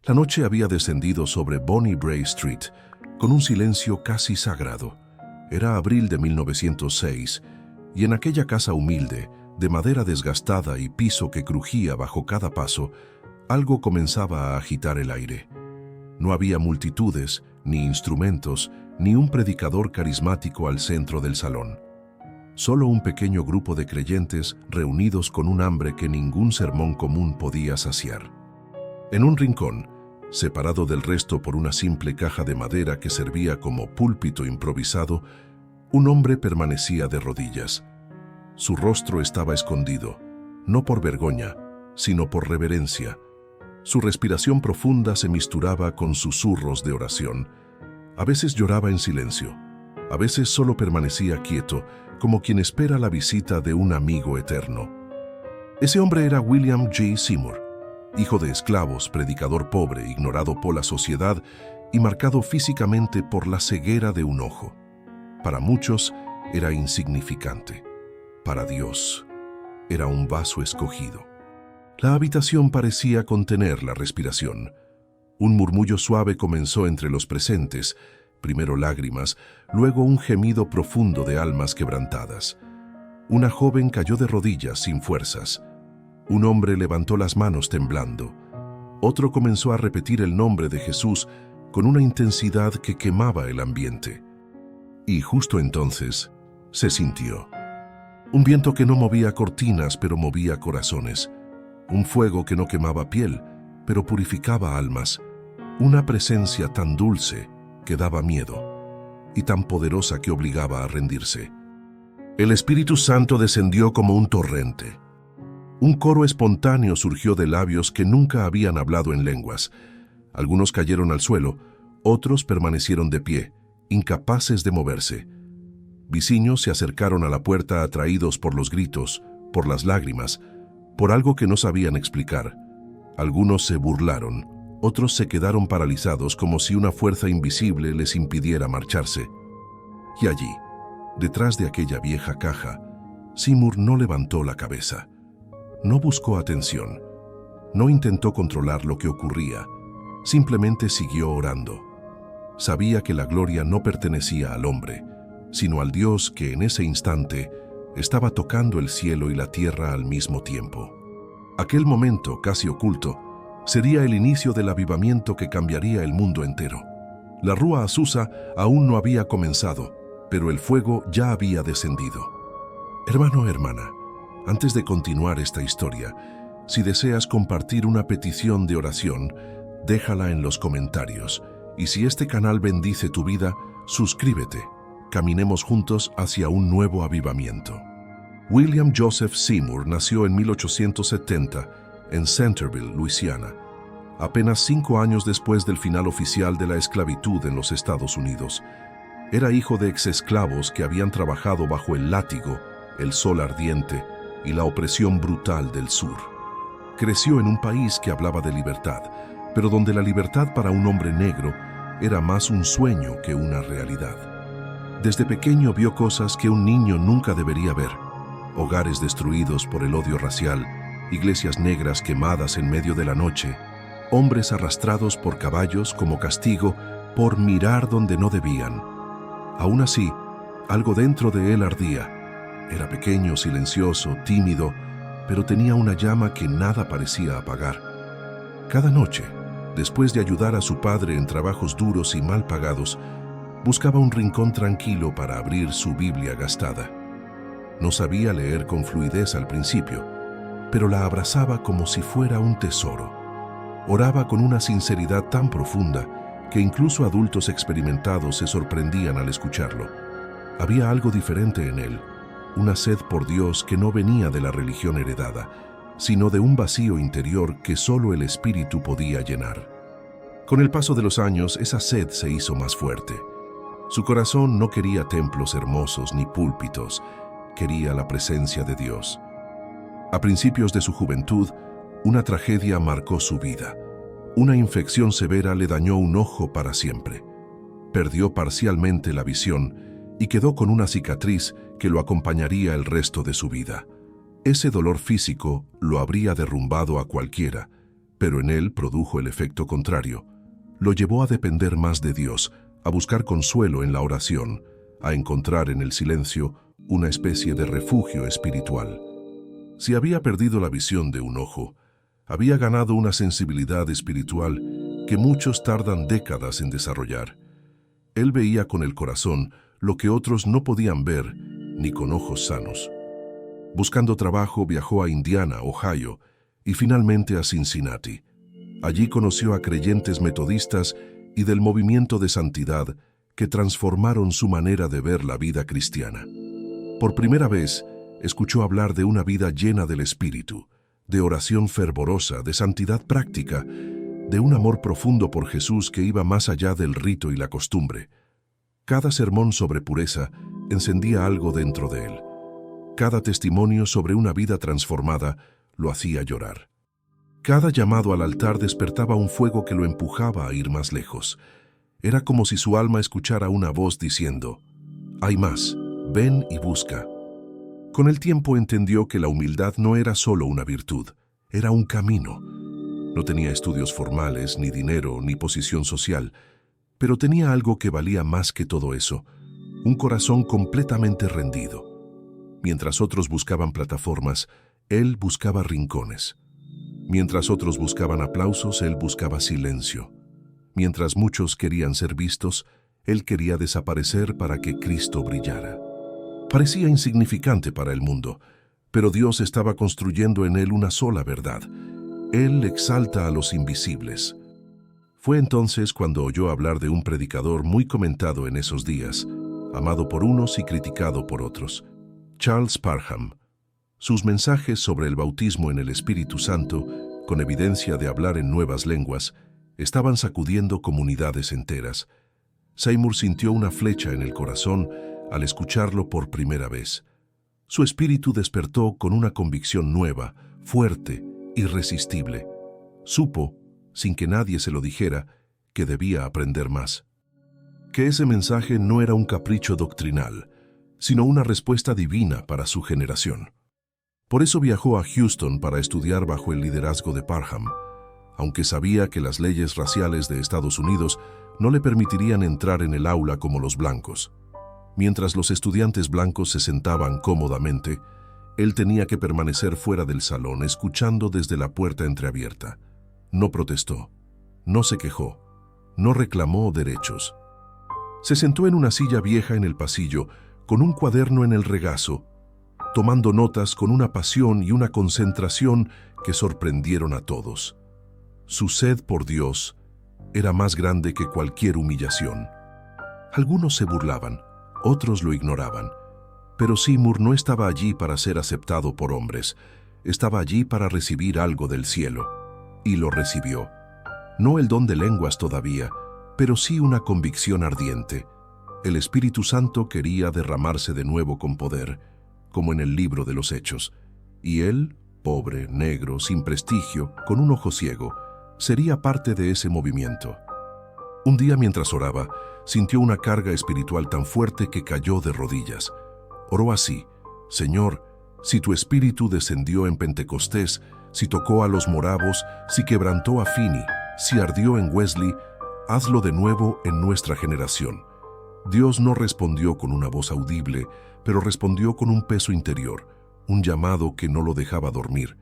La noche había descendido sobre Bonnie Bray Street con un silencio casi sagrado. Era abril de 1906 y en aquella casa humilde, de madera desgastada y piso que crujía bajo cada paso, algo comenzaba a agitar el aire. No había multitudes, ni instrumentos, ni un predicador carismático al centro del salón. Solo un pequeño grupo de creyentes reunidos con un hambre que ningún sermón común podía saciar. En un rincón, separado del resto por una simple caja de madera que servía como púlpito improvisado, un hombre permanecía de rodillas. Su rostro estaba escondido, no por vergüenza, sino por reverencia. Su respiración profunda se misturaba con susurros de oración. A veces lloraba en silencio, a veces solo permanecía quieto, como quien espera la visita de un amigo eterno. Ese hombre era William G. Seymour, hijo de esclavos, predicador pobre, ignorado por la sociedad y marcado físicamente por la ceguera de un ojo. Para muchos era insignificante. Para Dios era un vaso escogido. La habitación parecía contener la respiración. Un murmullo suave comenzó entre los presentes, primero lágrimas, luego un gemido profundo de almas quebrantadas. Una joven cayó de rodillas sin fuerzas. Un hombre levantó las manos temblando. Otro comenzó a repetir el nombre de Jesús con una intensidad que quemaba el ambiente. Y justo entonces se sintió. Un viento que no movía cortinas, pero movía corazones. Un fuego que no quemaba piel, pero purificaba almas. Una presencia tan dulce que daba miedo, y tan poderosa que obligaba a rendirse. El Espíritu Santo descendió como un torrente. Un coro espontáneo surgió de labios que nunca habían hablado en lenguas. Algunos cayeron al suelo, otros permanecieron de pie, incapaces de moverse. Vecinos se acercaron a la puerta atraídos por los gritos, por las lágrimas, por algo que no sabían explicar. Algunos se burlaron, otros se quedaron paralizados como si una fuerza invisible les impidiera marcharse. Y allí, detrás de aquella vieja caja, Seymour no levantó la cabeza. No buscó atención. No intentó controlar lo que ocurría. Simplemente siguió orando. Sabía que la gloria no pertenecía al hombre, sino al Dios que en ese instante estaba tocando el cielo y la tierra al mismo tiempo. Aquel momento, casi oculto, sería el inicio del avivamiento que cambiaría el mundo entero. La Rúa Azusa aún no había comenzado, pero el fuego ya había descendido. Hermano, hermana, antes de continuar esta historia, si deseas compartir una petición de oración, déjala en los comentarios. Y si este canal bendice tu vida, suscríbete. Caminemos juntos hacia un nuevo avivamiento. William Joseph Seymour nació en 1870 en Centerville, Luisiana, apenas 5 años después del final oficial de la esclavitud en los Estados Unidos. Era hijo de exesclavos que habían trabajado bajo el látigo, el sol ardiente y la opresión brutal del sur. Creció en un país que hablaba de libertad, pero donde la libertad para un hombre negro era más un sueño que una realidad. Desde pequeño vio cosas que un niño nunca debería ver: hogares destruidos por el odio racial, iglesias negras quemadas en medio de la noche, hombres arrastrados por caballos como castigo por mirar donde no debían. Aún así, algo dentro de él ardía. Era pequeño, silencioso, tímido, pero tenía una llama que nada parecía apagar. Cada noche, después de ayudar a su padre en trabajos duros y mal pagados, buscaba un rincón tranquilo para abrir su Biblia gastada. No sabía leer con fluidez al principio, pero la abrazaba como si fuera un tesoro. Oraba con una sinceridad tan profunda que incluso adultos experimentados se sorprendían al escucharlo. Había algo diferente en él, una sed por Dios que no venía de la religión heredada, sino de un vacío interior que solo el Espíritu podía llenar. Con el paso de los años, esa sed se hizo más fuerte. Su corazón no quería templos hermosos ni púlpitos, quería la presencia de Dios. A principios de su juventud, una tragedia marcó su vida. Una infección severa le dañó un ojo para siempre. Perdió parcialmente la visión y quedó con una cicatriz que lo acompañaría el resto de su vida. Ese dolor físico lo habría derrumbado a cualquiera, pero en él produjo el efecto contrario. Lo llevó a depender más de Dios, a buscar consuelo en la oración, a encontrar en el silencio una especie de refugio espiritual. Si había perdido la visión de un ojo, había ganado una sensibilidad espiritual que muchos tardan décadas en desarrollar. Él veía con el corazón lo que otros no podían ver ni con ojos sanos. Buscando trabajo, viajó a Indiana, Ohio, y finalmente a Cincinnati. Allí conoció a creyentes metodistas y del movimiento de santidad que transformaron su manera de ver la vida cristiana. Por primera vez, escuchó hablar de una vida llena del Espíritu, de oración fervorosa, de santidad práctica, de un amor profundo por Jesús que iba más allá del rito y la costumbre. Cada sermón sobre pureza encendía algo dentro de él. Cada testimonio sobre una vida transformada lo hacía llorar. Cada llamado al altar despertaba un fuego que lo empujaba a ir más lejos. Era como si su alma escuchara una voz diciendo: «Hay más, ven y busca». Con el tiempo entendió que la humildad no era solo una virtud, era un camino. No tenía estudios formales, ni dinero, ni posición social, pero tenía algo que valía más que todo eso: un corazón completamente rendido. Mientras otros buscaban plataformas, él buscaba rincones. Mientras otros buscaban aplausos, él buscaba silencio. Mientras muchos querían ser vistos, él quería desaparecer para que Cristo brillara. Parecía insignificante para el mundo, pero Dios estaba construyendo en él una sola verdad. Él exalta a los invisibles. Fue entonces cuando oyó hablar de un predicador muy comentado en esos días, amado por unos y criticado por otros: Charles Parham. Sus mensajes sobre el bautismo en el Espíritu Santo, con evidencia de hablar en nuevas lenguas, estaban sacudiendo comunidades enteras. Seymour sintió una flecha en el corazón al escucharlo por primera vez. Su espíritu despertó con una convicción nueva, fuerte, irresistible. Supo, sin que nadie se lo dijera, que debía aprender más. Que ese mensaje no era un capricho doctrinal, sino una respuesta divina para su generación. Por eso viajó a Houston para estudiar bajo el liderazgo de Parham, aunque sabía que las leyes raciales de Estados Unidos no le permitirían entrar en el aula como los blancos. Mientras los estudiantes blancos se sentaban cómodamente, él tenía que permanecer fuera del salón, escuchando desde la puerta entreabierta. No protestó, no se quejó, no reclamó derechos. Se sentó en una silla vieja en el pasillo, con un cuaderno en el regazo, tomando notas con una pasión y una concentración que sorprendieron a todos. Su sed por Dios era más grande que cualquier humillación. Algunos se burlaban, otros lo ignoraban, pero Seymour no estaba allí para ser aceptado por hombres, estaba allí para recibir algo del cielo, y lo recibió. No el don de lenguas todavía, pero sí una convicción ardiente. El Espíritu Santo quería derramarse de nuevo con poder, como en el libro de los Hechos, y él, pobre, negro, sin prestigio, con un ojo ciego, sería parte de ese movimiento. Un día mientras oraba, sintió una carga espiritual tan fuerte que cayó de rodillas. Oró así: «Señor, si tu espíritu descendió en Pentecostés, si tocó a los moravos, si quebrantó a Finney, si ardió en Wesley, hazlo de nuevo en nuestra generación». Dios no respondió con una voz audible, pero respondió con un peso interior, un llamado que no lo dejaba dormir,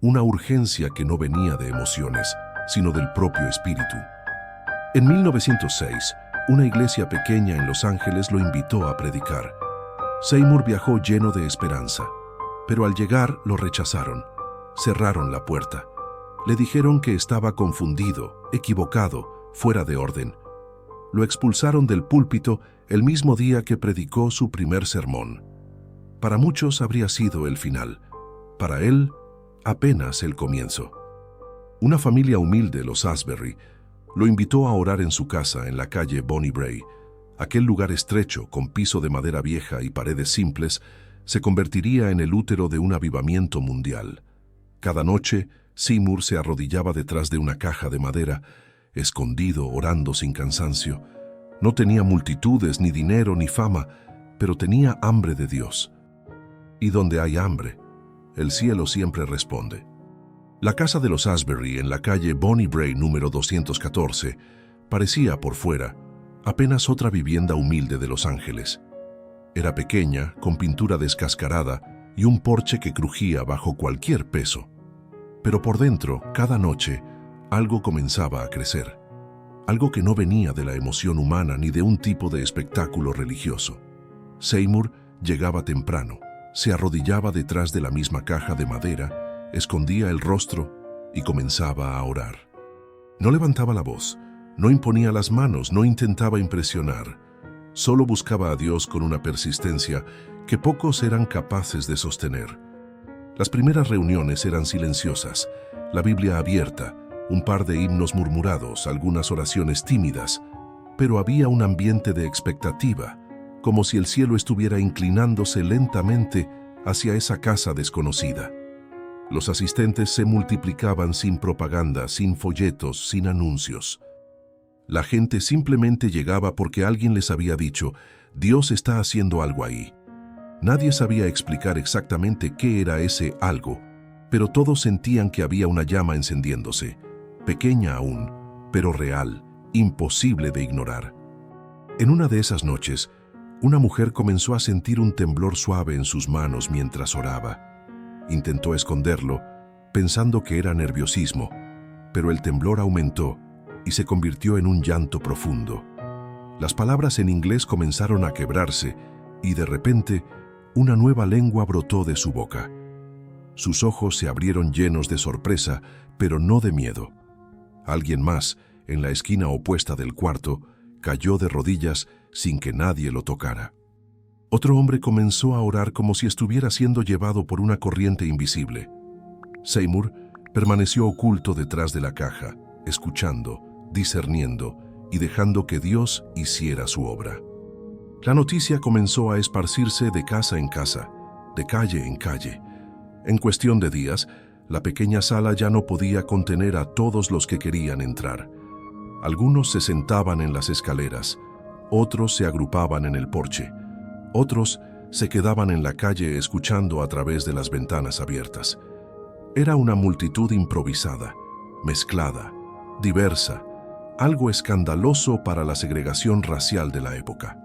una urgencia que no venía de emociones, sino del propio espíritu. En 1906, una iglesia pequeña en Los Ángeles lo invitó a predicar. Seymour viajó lleno de esperanza, pero al llegar lo rechazaron. Cerraron la puerta. Le dijeron que estaba confundido, equivocado, fuera de orden. Lo expulsaron del púlpito el mismo día que predicó su primer sermón. Para muchos habría sido el final. Para él, apenas el comienzo. Una familia humilde, los Asbury, lo invitó a orar en su casa en la calle Bonnie Bray. Aquel lugar estrecho, con piso de madera vieja y paredes simples, se convertiría en el útero de un avivamiento mundial. Cada noche, Seymour se arrodillaba detrás de una caja de madera, escondido, orando sin cansancio. No tenía multitudes, ni dinero, ni fama, pero tenía hambre de Dios. Y donde hay hambre, el cielo siempre responde. La casa de los Asbury en la calle Bonnie Bray número 214 parecía, por fuera, apenas otra vivienda humilde de Los Ángeles. Era pequeña, con pintura descascarada y un porche que crujía bajo cualquier peso. Pero por dentro, cada noche, algo comenzaba a crecer. Algo que no venía de la emoción humana ni de un tipo de espectáculo religioso. Seymour llegaba temprano, se arrodillaba detrás de la misma caja de madera, escondía el rostro y comenzaba a orar. No levantaba la voz, no imponía las manos, no intentaba impresionar. Solo buscaba a Dios con una persistencia que pocos eran capaces de sostener. Las primeras reuniones eran silenciosas, la Biblia abierta, un par de himnos murmurados, algunas oraciones tímidas, pero había un ambiente de expectativa, como si el cielo estuviera inclinándose lentamente hacia esa casa desconocida. Los asistentes se multiplicaban sin propaganda, sin folletos, sin anuncios. La gente simplemente llegaba porque alguien les había dicho, Dios está haciendo algo ahí. Nadie sabía explicar exactamente qué era ese algo, pero todos sentían que había una llama encendiéndose, pequeña aún, pero real, imposible de ignorar. En una de esas noches, una mujer comenzó a sentir un temblor suave en sus manos mientras oraba. Intentó esconderlo, pensando que era nerviosismo, pero el temblor aumentó y se convirtió en un llanto profundo. Las palabras en inglés comenzaron a quebrarse y de repente una nueva lengua brotó de su boca. Sus ojos se abrieron llenos de sorpresa, pero no de miedo. Alguien más, en la esquina opuesta del cuarto, cayó de rodillas sin que nadie lo tocara. Otro hombre comenzó a orar como si estuviera siendo llevado por una corriente invisible. Seymour permaneció oculto detrás de la caja, escuchando, discerniendo y dejando que Dios hiciera su obra. La noticia comenzó a esparcirse de casa en casa, de calle en calle. En cuestión de días, la pequeña sala ya no podía contener a todos los que querían entrar. Algunos se sentaban en las escaleras, otros se agrupaban en el porche, otros se quedaban en la calle escuchando a través de las ventanas abiertas. Era una multitud improvisada, mezclada, diversa, algo escandaloso para la segregación racial de la época.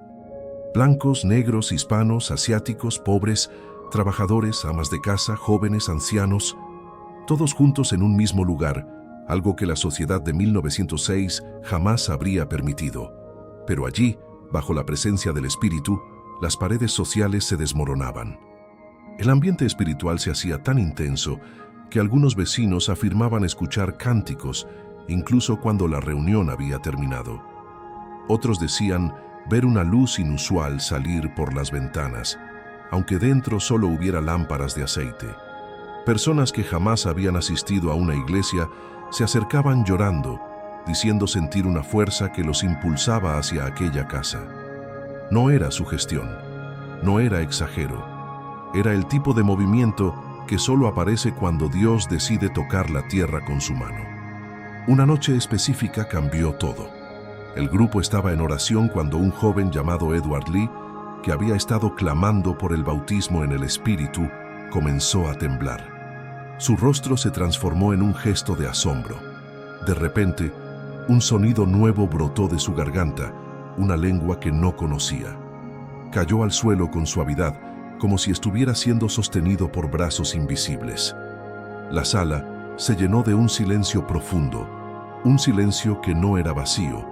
Blancos, negros, hispanos, asiáticos, pobres, trabajadores, amas de casa, jóvenes, ancianos, todos juntos en un mismo lugar, algo que la sociedad de 1906 jamás habría permitido. Pero allí, bajo la presencia del Espíritu, las paredes sociales se desmoronaban. El ambiente espiritual se hacía tan intenso que algunos vecinos afirmaban escuchar cánticos, incluso cuando la reunión había terminado. Otros decían ver una luz inusual salir por las ventanas, aunque dentro solo hubiera lámparas de aceite. Personas que jamás habían asistido a una iglesia se acercaban llorando, diciendo sentir una fuerza que los impulsaba hacia aquella casa. No era sugestión, no era exagero, era el tipo de movimiento que solo aparece cuando Dios decide tocar la tierra con su mano. Una noche específica cambió todo. El grupo estaba en oración cuando un joven llamado Edward Lee, que había estado clamando por el bautismo en el Espíritu, comenzó a temblar. Su rostro se transformó en un gesto de asombro. De repente, un sonido nuevo brotó de su garganta, una lengua que no conocía. Cayó al suelo con suavidad, como si estuviera siendo sostenido por brazos invisibles. La sala se llenó de un silencio profundo, un silencio que no era vacío,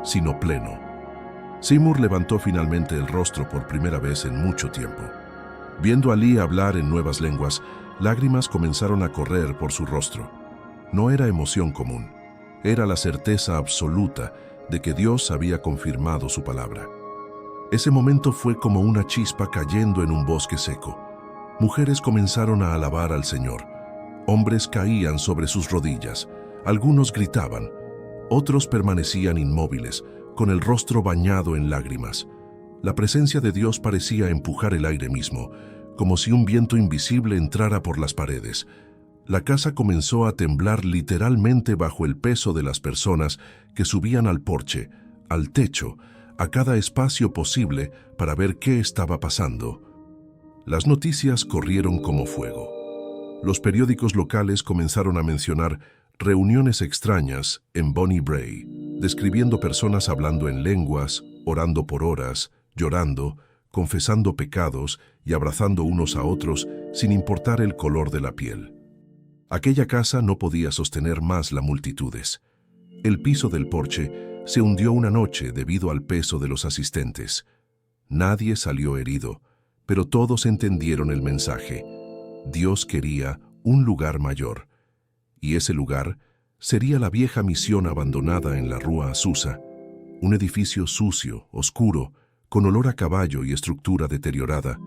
sino pleno. Seymour levantó finalmente el rostro por primera vez en mucho tiempo. Viendo a Lee hablar en nuevas lenguas, lágrimas comenzaron a correr por su rostro. No era emoción común, era la certeza absoluta de que Dios había confirmado su palabra. Ese momento fue como una chispa cayendo en un bosque seco. Mujeres comenzaron a alabar al Señor. Hombres caían sobre sus rodillas. Algunos gritaban. Otros permanecían inmóviles, con el rostro bañado en lágrimas. La presencia de Dios parecía empujar el aire mismo, como si un viento invisible entrara por las paredes. La casa comenzó a temblar literalmente bajo el peso de las personas que subían al porche, al techo, a cada espacio posible para ver qué estaba pasando. Las noticias corrieron como fuego. Los periódicos locales comenzaron a mencionar reuniones extrañas en Bonnie Brae, describiendo personas hablando en lenguas, orando por horas, llorando, confesando pecados y abrazando unos a otros sin importar el color de la piel. Aquella casa no podía sostener más las multitudes. El piso del porche se hundió una noche debido al peso de los asistentes. Nadie salió herido, pero todos entendieron el mensaje. Dios quería un lugar mayor, y ese lugar sería la vieja misión abandonada en la Rua Azusa, un edificio sucio, oscuro, con olor a caballo y estructura deteriorada,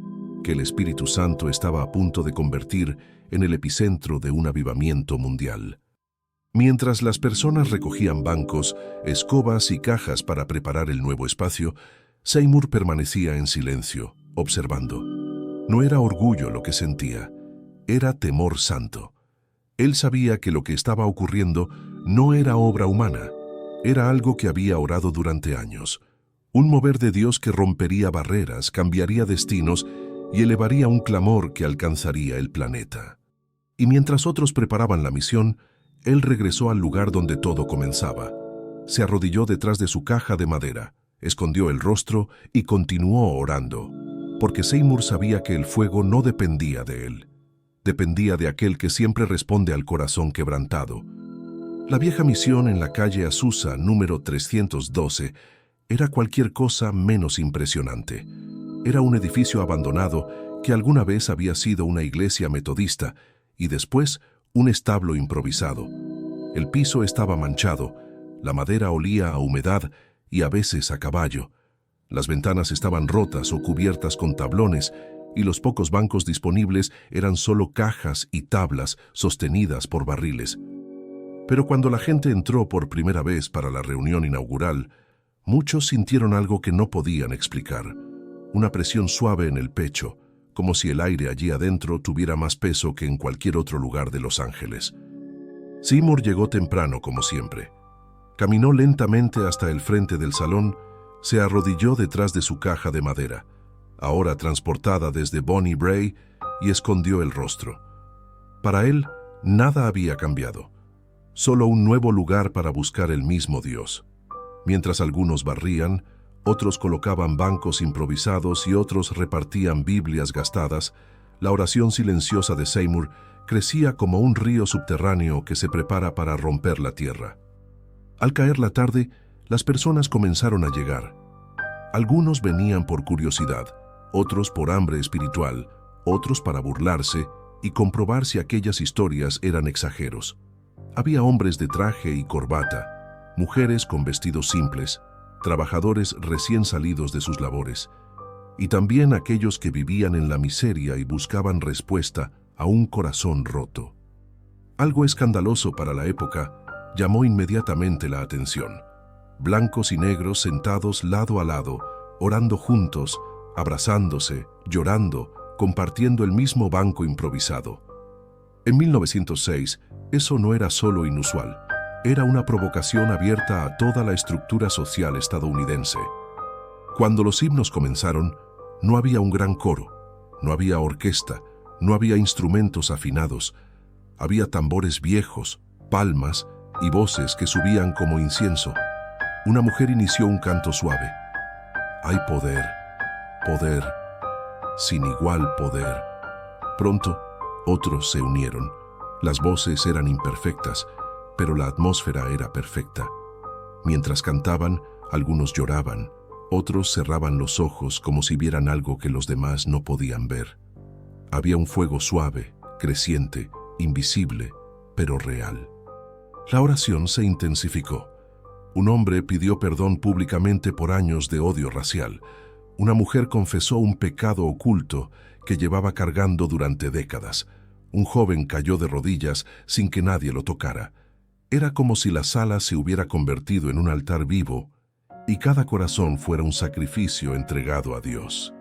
que el Espíritu Santo estaba a punto de convertir en el epicentro de un avivamiento mundial. Mientras las personas recogían bancos, escobas y cajas para preparar el nuevo espacio, Seymour permanecía en silencio, observando. No era orgullo lo que sentía, era temor santo. Él sabía que lo que estaba ocurriendo no era obra humana, era algo que había orado durante años. Un mover de Dios que rompería barreras, cambiaría destinos y elevaría un clamor que alcanzaría el planeta. Y mientras otros preparaban la misión, él regresó al lugar donde todo comenzaba. Se arrodilló detrás de su caja de madera, escondió el rostro y continuó orando, porque Seymour sabía que el fuego no dependía de él. Dependía de aquel que siempre responde al corazón quebrantado. La vieja misión en la calle Azusa, número 312, era cualquier cosa menos impresionante. Era un edificio abandonado que alguna vez había sido una iglesia metodista y después un establo improvisado. El piso estaba manchado, la madera olía a humedad y a veces a caballo. Las ventanas estaban rotas o cubiertas con tablones y los pocos bancos disponibles eran solo cajas y tablas sostenidas por barriles. Pero cuando la gente entró por primera vez para la reunión inaugural, muchos sintieron algo que no podían explicar. Una presión suave en el pecho, como si el aire allí adentro tuviera más peso que en cualquier otro lugar de Los Ángeles. Seymour llegó temprano, como siempre. Caminó lentamente hasta el frente del salón, se arrodilló detrás de su caja de madera, ahora transportada desde Bonnie Brae, y escondió el rostro. Para él, nada había cambiado. Solo un nuevo lugar para buscar el mismo Dios. Mientras algunos barrían, otros colocaban bancos improvisados y otros repartían Biblias gastadas, la oración silenciosa de Seymour crecía como un río subterráneo que se prepara para romper la tierra. Al caer la tarde, las personas comenzaron a llegar. Algunos venían por curiosidad, otros por hambre espiritual, otros para burlarse y comprobar si aquellas historias eran exageros. Había hombres de traje y corbata, mujeres con vestidos simples, trabajadores recién salidos de sus labores, y también aquellos que vivían en la miseria y buscaban respuesta a un corazón roto. Algo escandaloso para la época llamó inmediatamente la atención. Blancos y negros sentados lado a lado, orando juntos, abrazándose, llorando, compartiendo el mismo banco improvisado. En 1906, eso no era solo inusual, era una provocación abierta a toda la estructura social estadounidense. Cuando los himnos comenzaron, no había un gran coro, no había orquesta, no había instrumentos afinados, había tambores viejos, palmas y voces que subían como incienso. Una mujer inició un canto suave. Hay poder, poder, sin igual poder. Pronto, otros se unieron. Las voces eran imperfectas, pero la atmósfera era perfecta. Mientras cantaban, algunos lloraban, otros cerraban los ojos como si vieran algo que los demás no podían ver. Había un fuego suave, creciente, invisible, pero real. La oración se intensificó. Un hombre pidió perdón públicamente por años de odio racial. Una mujer confesó un pecado oculto que llevaba cargando durante décadas. Un joven cayó de rodillas sin que nadie lo tocara. Era como si la sala se hubiera convertido en un altar vivo y cada corazón fuera un sacrificio entregado a Dios.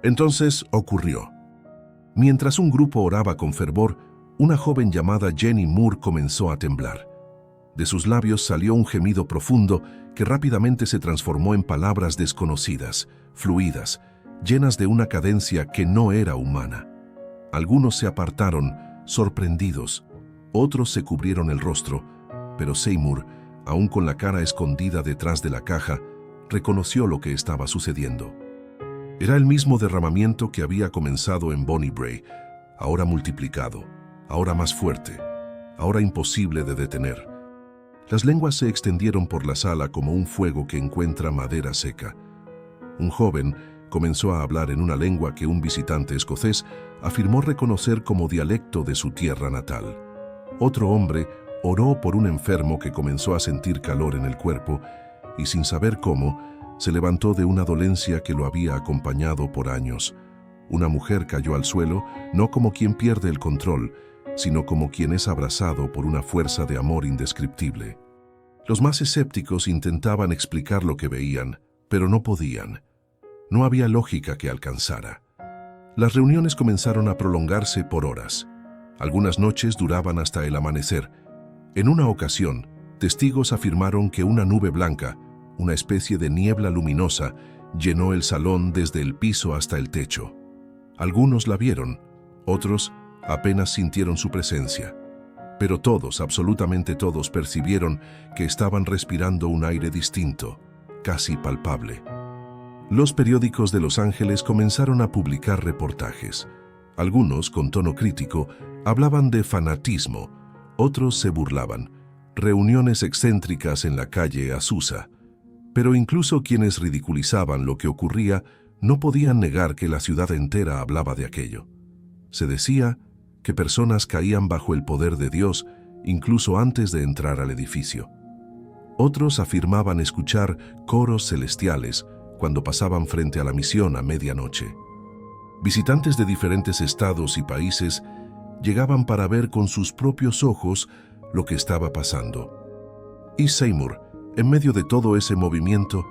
Entonces ocurrió. Mientras un grupo oraba con fervor, una joven llamada Jenny Moore comenzó a temblar. De sus labios salió un gemido profundo que rápidamente se transformó en palabras desconocidas, fluidas, llenas de una cadencia que no era humana. Algunos se apartaron, sorprendidos. Otros se cubrieron el rostro, pero Seymour, aún con la cara escondida detrás de la caja, reconoció lo que estaba sucediendo. Era el mismo derramamiento que había comenzado en Bonnie Brae, ahora multiplicado, ahora más fuerte, ahora imposible de detener. Las lenguas se extendieron por la sala como un fuego que encuentra madera seca. Un joven comenzó a hablar en una lengua que un visitante escocés afirmó reconocer como dialecto de su tierra natal. Otro hombre oró por un enfermo que comenzó a sentir calor en el cuerpo y, sin saber cómo, se levantó de una dolencia que lo había acompañado por años. Una mujer cayó al suelo, no como quien pierde el control, sino como quien es abrazado por una fuerza de amor indescriptible. Los más escépticos intentaban explicar lo que veían, pero no podían. No había lógica que alcanzara. Las reuniones comenzaron a prolongarse por horas. Algunas noches duraban hasta el amanecer. En una ocasión, testigos afirmaron que una nube blanca, una especie de niebla luminosa, llenó el salón desde el piso hasta el techo. Algunos la vieron, otros apenas sintieron su presencia. Pero todos, absolutamente todos, percibieron que estaban respirando un aire distinto, casi palpable. Los periódicos de Los Ángeles comenzaron a publicar reportajes. Algunos, con tono crítico, hablaban de fanatismo, otros se burlaban. Reuniones excéntricas en la calle Azusa. Pero incluso quienes ridiculizaban lo que ocurría no podían negar que la ciudad entera hablaba de aquello. Se decía que personas caían bajo el poder de Dios incluso antes de entrar al edificio. Otros afirmaban escuchar coros celestiales cuando pasaban frente a la misión a medianoche. Visitantes de diferentes estados y países llegaban para ver con sus propios ojos lo que estaba pasando. Y Seymour, en medio de todo ese movimiento,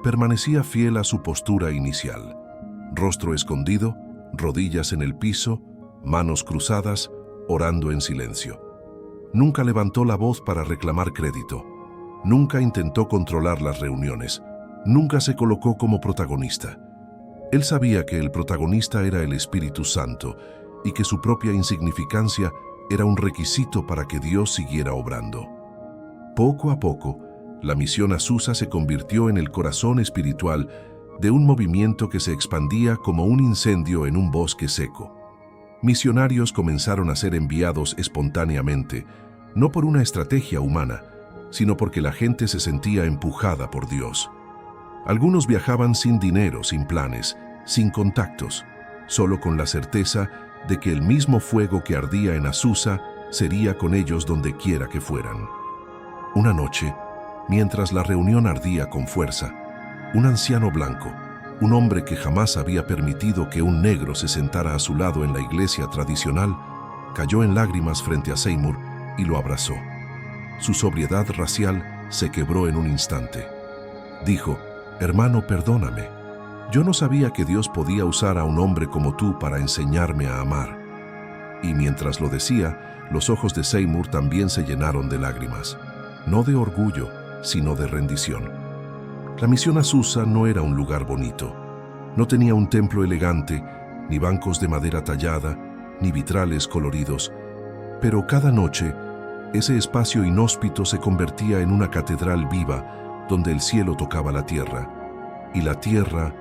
permanecía fiel a su postura inicial. Rostro escondido, rodillas en el piso, manos cruzadas, orando en silencio. Nunca levantó la voz para reclamar crédito. Nunca intentó controlar las reuniones. Nunca se colocó como protagonista. Él sabía que el protagonista era el Espíritu Santo y que su propia insignificancia era un requisito para que Dios siguiera obrando. Poco a poco, la misión Azusa se convirtió en el corazón espiritual de un movimiento que se expandía como un incendio en un bosque seco. Misionarios comenzaron a ser enviados espontáneamente, no por una estrategia humana, sino porque la gente se sentía empujada por Dios. Algunos viajaban sin dinero, sin planes, sin contactos, solo con la certeza de que el mismo fuego que ardía en Azusa sería con ellos donde quiera que fueran. Una noche, mientras la reunión ardía con fuerza, un anciano blanco, un hombre que jamás había permitido que un negro se sentara a su lado en la iglesia tradicional, cayó en lágrimas frente a Seymour y lo abrazó. Su sobriedad racial se quebró en un instante. Dijo: «Hermano, perdóname. Yo no sabía que Dios podía usar a un hombre como tú para enseñarme a amar». Y mientras lo decía, los ojos de Seymour también se llenaron de lágrimas, no de orgullo, sino de rendición. La misión Azusa no era un lugar bonito. No tenía un templo elegante, ni bancos de madera tallada, ni vitrales coloridos. Pero cada noche, ese espacio inhóspito se convertía en una catedral viva donde el cielo tocaba la tierra, y la tierra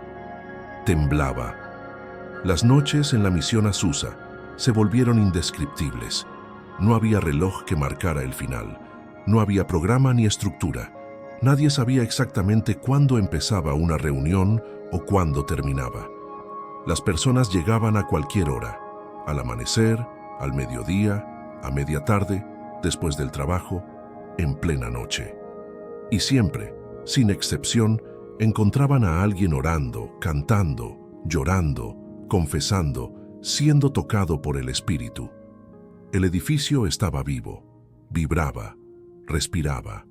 temblaba. Las noches en la misión Azusa se volvieron indescriptibles. No había reloj que marcara el final. No había programa ni estructura. Nadie sabía exactamente cuándo empezaba una reunión o cuándo terminaba. Las personas llegaban a cualquier hora, al amanecer, al mediodía, a media tarde, después del trabajo, en plena noche. Y siempre, sin excepción, encontraban a alguien orando, cantando, llorando, confesando, siendo tocado por el Espíritu. El edificio estaba vivo, vibraba, respiraba.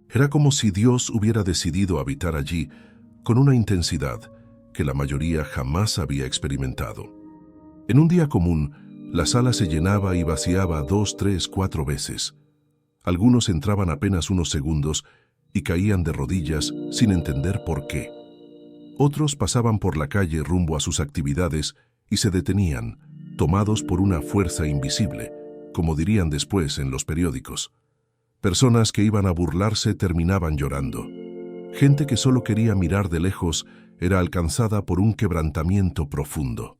Era como si Dios hubiera decidido habitar allí con una intensidad que la mayoría jamás había experimentado. En un día común, la sala se llenaba y vaciaba 2, 3, 4 veces. Algunos entraban apenas unos segundos y caían de rodillas sin entender por qué. Otros pasaban por la calle rumbo a sus actividades y se detenían, tomados por una fuerza invisible, como dirían después en los periódicos. Personas que iban a burlarse terminaban llorando. Gente que solo quería mirar de lejos era alcanzada por un quebrantamiento profundo.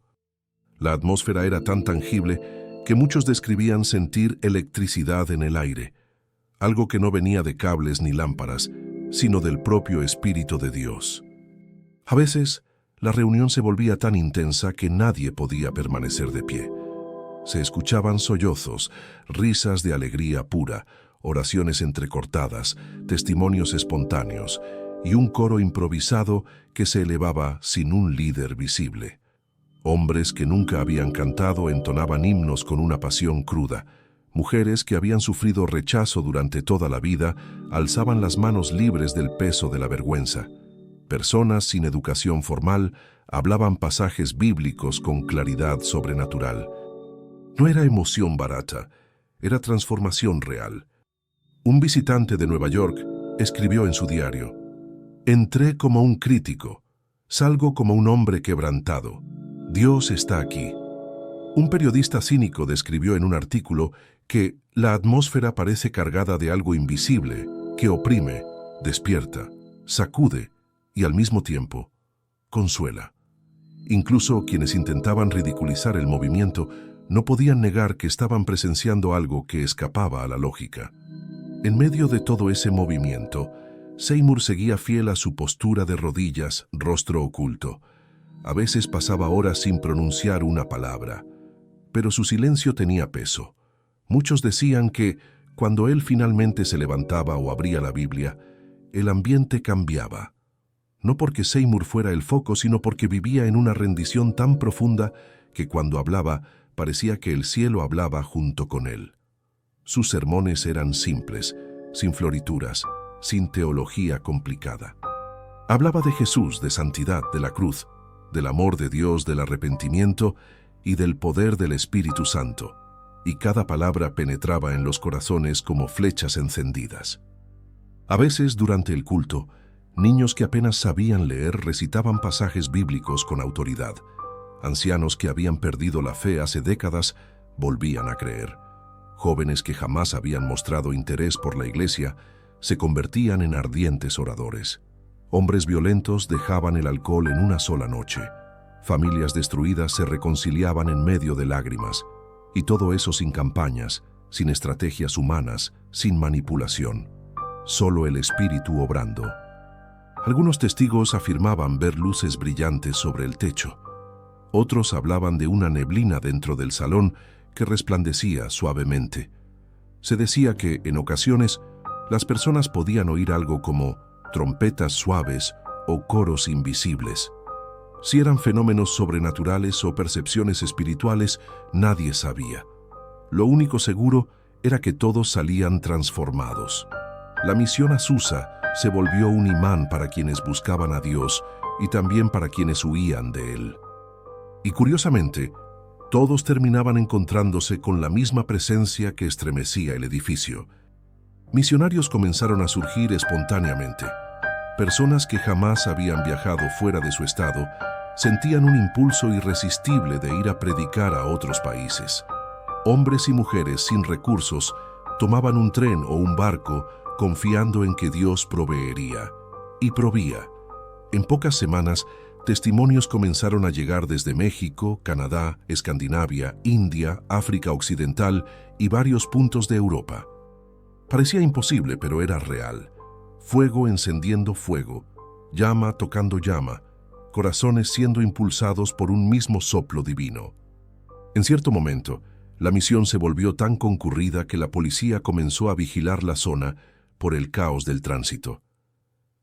La atmósfera era tan tangible que muchos describían sentir electricidad en el aire, algo que no venía de cables ni lámparas, sino del propio Espíritu de Dios. A veces, la reunión se volvía tan intensa que nadie podía permanecer de pie. Se escuchaban sollozos, risas de alegría pura, oraciones entrecortadas, testimonios espontáneos y un coro improvisado que se elevaba sin un líder visible. Hombres que nunca habían cantado entonaban himnos con una pasión cruda. Mujeres que habían sufrido rechazo durante toda la vida alzaban las manos libres del peso de la vergüenza. Personas sin educación formal hablaban pasajes bíblicos con claridad sobrenatural. No era emoción barata, era transformación real. Un visitante de Nueva York escribió en su diario: «Entré como un crítico, salgo como un hombre quebrantado. Dios está aquí». Un periodista cínico describió en un artículo que la atmósfera parece cargada de algo invisible que oprime, despierta, sacude y al mismo tiempo consuela. Incluso quienes intentaban ridiculizar el movimiento no podían negar que estaban presenciando algo que escapaba a la lógica. En medio de todo ese movimiento, Seymour seguía fiel a su postura de rodillas, rostro oculto. A veces pasaba horas sin pronunciar una palabra, pero su silencio tenía peso. Muchos decían que, cuando él finalmente se levantaba o abría la Biblia, el ambiente cambiaba. No porque Seymour fuera el foco, sino porque vivía en una rendición tan profunda que cuando hablaba, parecía que el cielo hablaba junto con él. Sus sermones eran simples, sin florituras, sin teología complicada. Hablaba de Jesús, de santidad, de la cruz, del amor de Dios, del arrepentimiento y del poder del Espíritu Santo, y cada palabra penetraba en los corazones como flechas encendidas. A veces, durante el culto, niños que apenas sabían leer recitaban pasajes bíblicos con autoridad. Ancianos que habían perdido la fe hace décadas volvían a creer. Jóvenes que jamás habían mostrado interés por la iglesia se convertían en ardientes oradores. Hombres violentos dejaban el alcohol en una sola noche. Familias destruidas se reconciliaban en medio de lágrimas. Y todo eso sin campañas, sin estrategias humanas, sin manipulación. Solo el Espíritu obrando. Algunos testigos afirmaban ver luces brillantes sobre el techo. Otros hablaban de una neblina dentro del salón que resplandecía suavemente. Se decía que, en ocasiones, las personas podían oír algo como trompetas suaves o coros invisibles. Si eran fenómenos sobrenaturales o percepciones espirituales, nadie sabía. Lo único seguro era que todos salían transformados. La misión Azusa se volvió un imán para quienes buscaban a Dios y también para quienes huían de Él. Y curiosamente, todos terminaban encontrándose con la misma presencia que estremecía el edificio. Misionarios comenzaron a surgir espontáneamente. Personas que jamás habían viajado fuera de su estado sentían un impulso irresistible de ir a predicar a otros países. Hombres y mujeres sin recursos tomaban un tren o un barco confiando en que Dios proveería. Y proveía. En pocas semanas, testimonios comenzaron a llegar desde México, Canadá, Escandinavia, India, África Occidental y varios puntos de Europa. Parecía imposible, pero era real. Fuego encendiendo fuego, llama tocando llama, corazones siendo impulsados por un mismo soplo divino. En cierto momento, la misión se volvió tan concurrida que la policía comenzó a vigilar la zona por el caos del tránsito.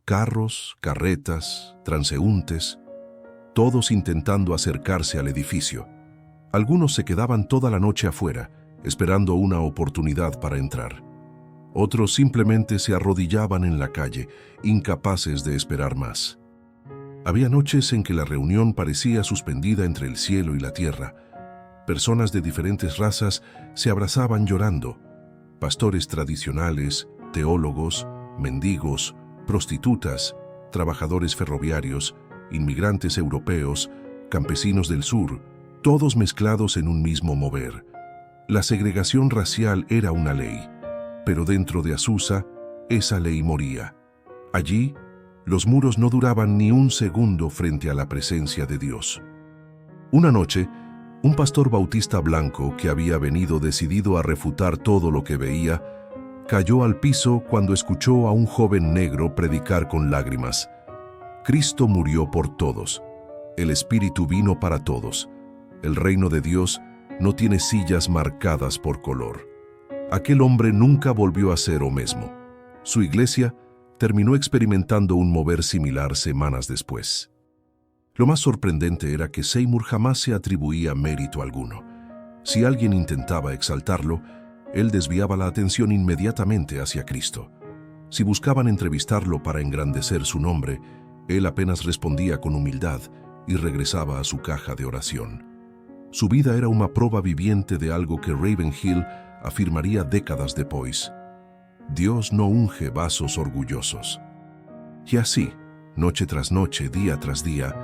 Carros, carretas, transeúntes, todos intentando acercarse al edificio. Algunos se quedaban toda la noche afuera, esperando una oportunidad para entrar. Otros simplemente se arrodillaban en la calle, incapaces de esperar más. Había noches en que la reunión parecía suspendida entre el cielo y la tierra. Personas de diferentes razas se abrazaban llorando. Pastores tradicionales, teólogos, mendigos, prostitutas, trabajadores ferroviarios, inmigrantes europeos, campesinos del sur, todos mezclados en un mismo mover. La segregación racial era una ley, pero dentro de Azusa, esa ley moría. Allí, los muros no duraban ni un segundo frente a la presencia de Dios. Una noche, un pastor bautista blanco que había venido decidido a refutar todo lo que veía, cayó al piso cuando escuchó a un joven negro predicar con lágrimas. Cristo murió por todos. El Espíritu vino para todos. El reino de Dios no tiene sillas marcadas por color. Aquel hombre nunca volvió a ser o mesmo. Su iglesia terminó experimentando un mover similar semanas después. Lo más sorprendente era que Seymour jamás se atribuía mérito alguno. Si alguien intentaba exaltarlo, él desviaba la atención inmediatamente hacia Cristo. Si buscaban entrevistarlo para engrandecer su nombre, él apenas respondía con humildad y regresaba a su caja de oración. Su vida era una prueba viviente de algo que Ravenhill afirmaría décadas después. Dios no unge vasos orgullosos. Y así, noche tras noche, día tras día,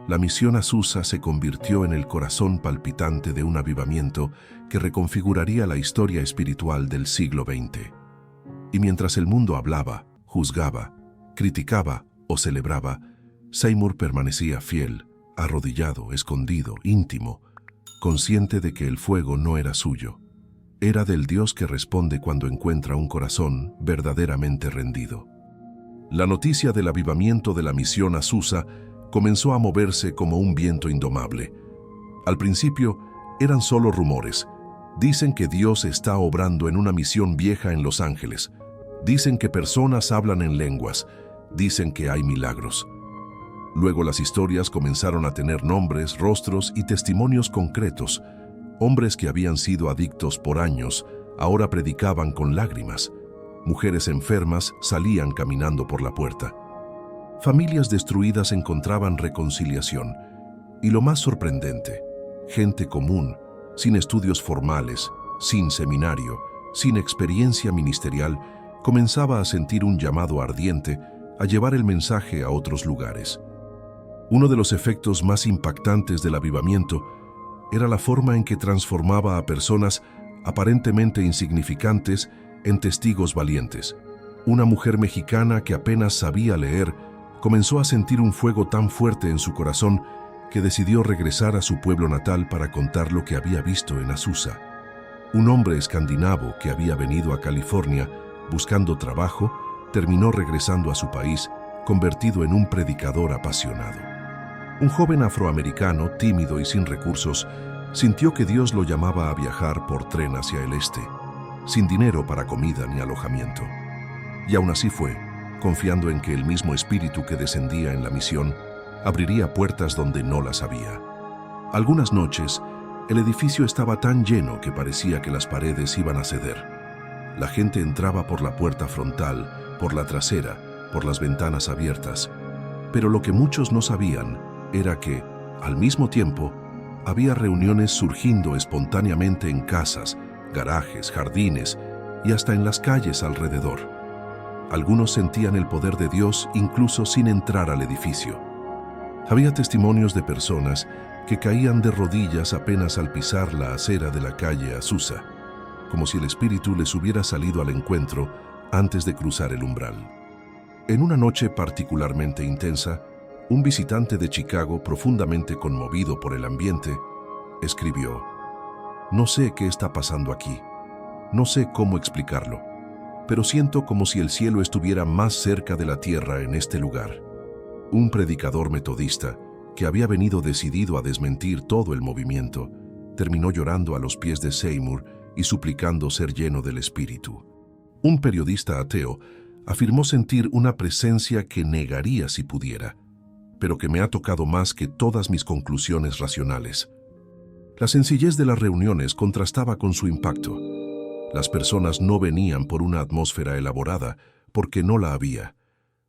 la misión Azusa se convirtió en el corazón palpitante de un avivamiento que reconfiguraría la historia espiritual del siglo XX. Y mientras el mundo hablaba, juzgaba, criticaba o celebraba, Seymour permanecía fiel, arrodillado, escondido, íntimo, consciente de que el fuego no era suyo. Era del Dios que responde cuando encuentra un corazón verdaderamente rendido. La noticia del avivamiento de la misión Azusa comenzó a moverse como un viento indomable. Al principio, eran solo rumores. Dicen que Dios está obrando en una misión vieja en Los Ángeles. Dicen que personas hablan en lenguas. Dicen que hay milagros. Luego las historias comenzaron a tener nombres, rostros y testimonios concretos. Hombres que habían sido adictos por años, ahora predicaban con lágrimas. Mujeres enfermas salían caminando por la puerta. Familias destruidas encontraban reconciliación. Y lo más sorprendente, gente común, sin estudios formales, sin seminario, sin experiencia ministerial, comenzaba a sentir un llamado ardiente a llevar el mensaje a otros lugares. Uno de los efectos más impactantes del avivamiento era la forma en que transformaba a personas aparentemente insignificantes en testigos valientes. Una mujer mexicana que apenas sabía leer comenzó a sentir un fuego tan fuerte en su corazón que decidió regresar a su pueblo natal para contar lo que había visto en Azusa. Un hombre escandinavo que había venido a California buscando trabajo terminó regresando a su país, convertido en un predicador apasionado. Un joven afroamericano, tímido y sin recursos, sintió que Dios lo llamaba a viajar por tren hacia el este, sin dinero para comida ni alojamiento. Y aún así fue, confiando en que el mismo espíritu que descendía en la misión abriría puertas donde no las había. Algunas noches, el edificio estaba tan lleno que parecía que las paredes iban a ceder. La gente entraba por la puerta frontal, por la trasera, por las ventanas abiertas. Pero lo que muchos no sabían era que, al mismo tiempo, había reuniones surgiendo espontáneamente en casas, garajes, jardines y hasta en las calles alrededor. Algunos sentían el poder de Dios incluso sin entrar al edificio. Había testimonios de personas que caían de rodillas apenas al pisar la acera de la calle Azusa, como si el Espíritu les hubiera salido al encuentro antes de cruzar el umbral. En una noche particularmente intensa, un visitante de Chicago, profundamente conmovido por el ambiente, escribió: "No sé qué está pasando aquí. No sé cómo explicarlo, pero siento como si el cielo estuviera más cerca de la tierra en este lugar". Un predicador metodista, que había venido decidido a desmentir todo el movimiento, terminó llorando a los pies de Seymour y suplicando ser lleno del Espíritu. Un periodista ateo afirmó sentir una presencia que negaría si pudiera, pero que me ha tocado más que todas mis conclusiones racionales. La sencillez de las reuniones contrastaba con su impacto. Las personas no venían por una atmósfera elaborada, porque no la había.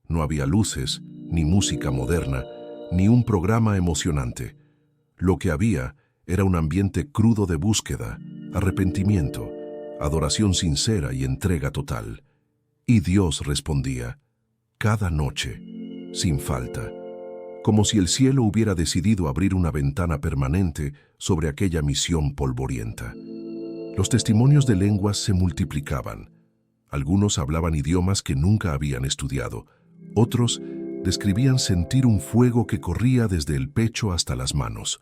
No había luces, ni música moderna, ni un programa emocionante. Lo que había era un ambiente crudo de búsqueda, arrepentimiento, adoración sincera y entrega total. Y Dios respondía, cada noche, sin falta. como si el cielo hubiera decidido abrir una ventana permanente sobre aquella misión polvorienta. Los testimonios de lenguas se multiplicaban. Algunos hablaban idiomas que nunca habían estudiado. Otros describían sentir un fuego que corría desde el pecho hasta las manos.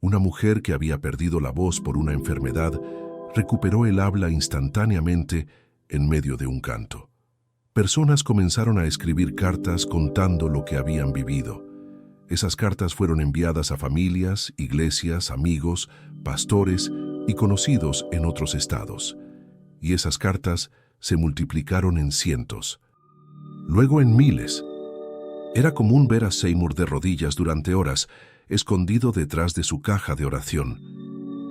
Una mujer que había perdido la voz por una enfermedad recuperó el habla instantáneamente en medio de un canto. Personas comenzaron a escribir cartas contando lo que habían vivido. Esas cartas fueron enviadas a familias, iglesias, amigos, pastores y conocidos en otros estados. Y esas cartas se multiplicaron en cientos, luego en miles. Era común ver a Seymour de rodillas durante horas, escondido detrás de su caja de oración.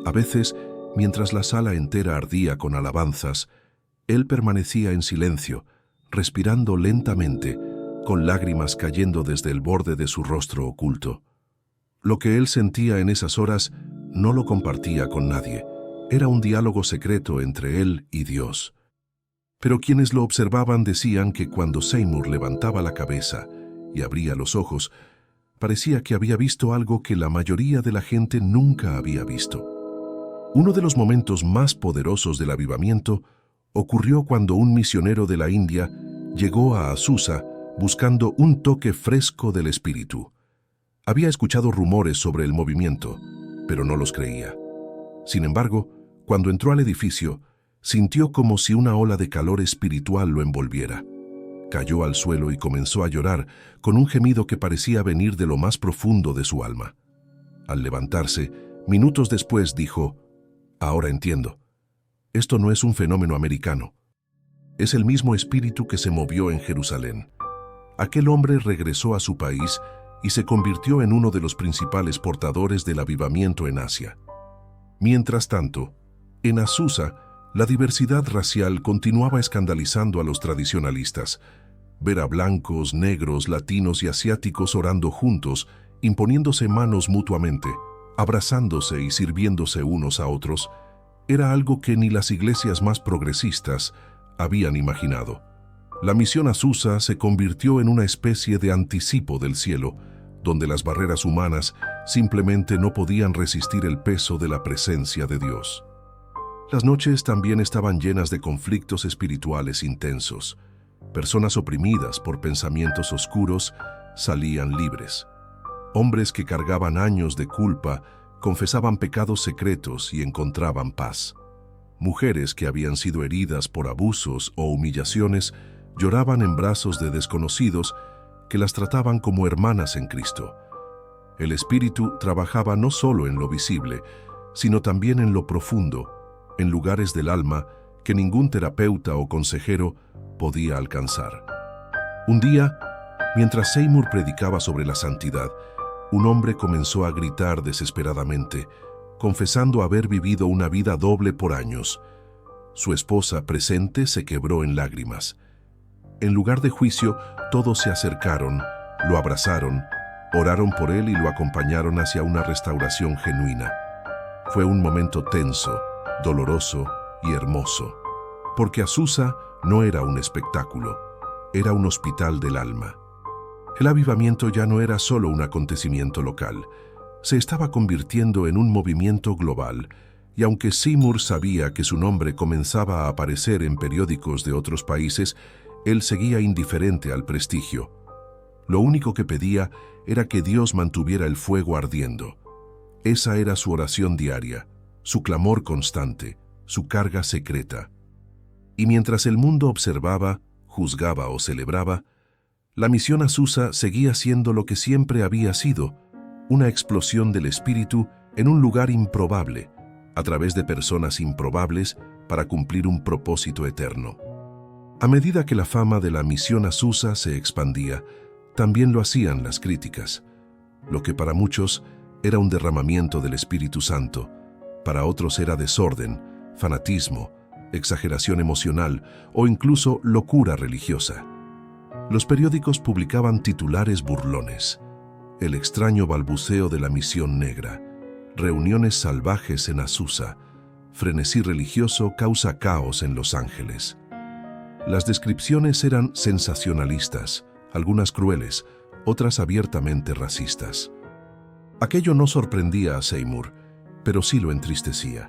A veces, mientras la sala entera ardía con alabanzas, él permanecía en silencio, respirando lentamente, con lágrimas cayendo desde el borde de su rostro oculto. Lo que él sentía en esas horas no lo compartía con nadie. Era un diálogo secreto entre él y Dios. Pero quienes lo observaban decían que cuando Seymour levantaba la cabeza y abría los ojos, parecía que había visto algo que la mayoría de la gente nunca había visto. Uno de los momentos más poderosos del avivamiento ocurrió cuando un misionero de la India llegó a Azusa buscando un toque fresco del espíritu. Había escuchado rumores sobre el movimiento, pero no los creía. Sin embargo, cuando entró al edificio, sintió como si una ola de calor espiritual lo envolviera. Cayó al suelo y comenzó a llorar con un gemido que parecía venir de lo más profundo de su alma. Al levantarse, minutos después dijo: «Ahora entiendo. Esto no es un fenómeno americano. Es el mismo espíritu que se movió en Jerusalén». Aquel hombre regresó a su país y se convirtió en uno de los principales portadores del avivamiento en Asia. Mientras tanto, en Azusa, la diversidad racial continuaba escandalizando a los tradicionalistas. Ver a blancos, negros, latinos y asiáticos orando juntos, imponiéndose manos mutuamente, abrazándose y sirviéndose unos a otros, era algo que ni las iglesias más progresistas habían imaginado. La misión Azusa se convirtió en una especie de anticipo del cielo, donde las barreras humanas simplemente no podían resistir el peso de la presencia de Dios. Las noches también estaban llenas de conflictos espirituales intensos. Personas oprimidas por pensamientos oscuros salían libres. Hombres que cargaban años de culpa confesaban pecados secretos y encontraban paz. Mujeres que habían sido heridas por abusos o humillaciones lloraban en brazos de desconocidos que las trataban como hermanas en Cristo. El Espíritu trabajaba no solo en lo visible, sino también en lo profundo, en lugares del alma que ningún terapeuta o consejero podía alcanzar. Un día, mientras Seymour predicaba sobre la santidad, un hombre comenzó a gritar desesperadamente, confesando haber vivido una vida doble por años. Su esposa presente se quebró en lágrimas. En lugar de juicio, todos se acercaron, lo abrazaron, oraron por él y lo acompañaron hacia una restauración genuina. Fue un momento tenso, doloroso y hermoso, porque Azusa no era un espectáculo, era un hospital del alma. El avivamiento ya no era solo un acontecimiento local, se estaba convirtiendo en un movimiento global, y aunque Seymour sabía que su nombre comenzaba a aparecer en periódicos de otros países, él seguía indiferente al prestigio. Lo único que pedía era que Dios mantuviera el fuego ardiendo. Esa era su oración diaria, su clamor constante, su carga secreta. Y mientras el mundo observaba, juzgaba o celebraba, la misión Azusa seguía siendo lo que siempre había sido, una explosión del espíritu en un lugar improbable, a través de personas improbables para cumplir un propósito eterno. A medida que la fama de la misión Azusa se expandía, también lo hacían las críticas. Lo que para muchos era un derramamiento del Espíritu Santo, para otros era desorden, fanatismo, exageración emocional o incluso locura religiosa. Los periódicos publicaban titulares burlones: el extraño balbuceo de la misión negra, reuniones salvajes en Azusa, frenesí religioso causa caos en Los Ángeles. Las descripciones eran sensacionalistas, algunas crueles, otras abiertamente racistas. Aquello no sorprendía a Seymour, pero sí lo entristecía.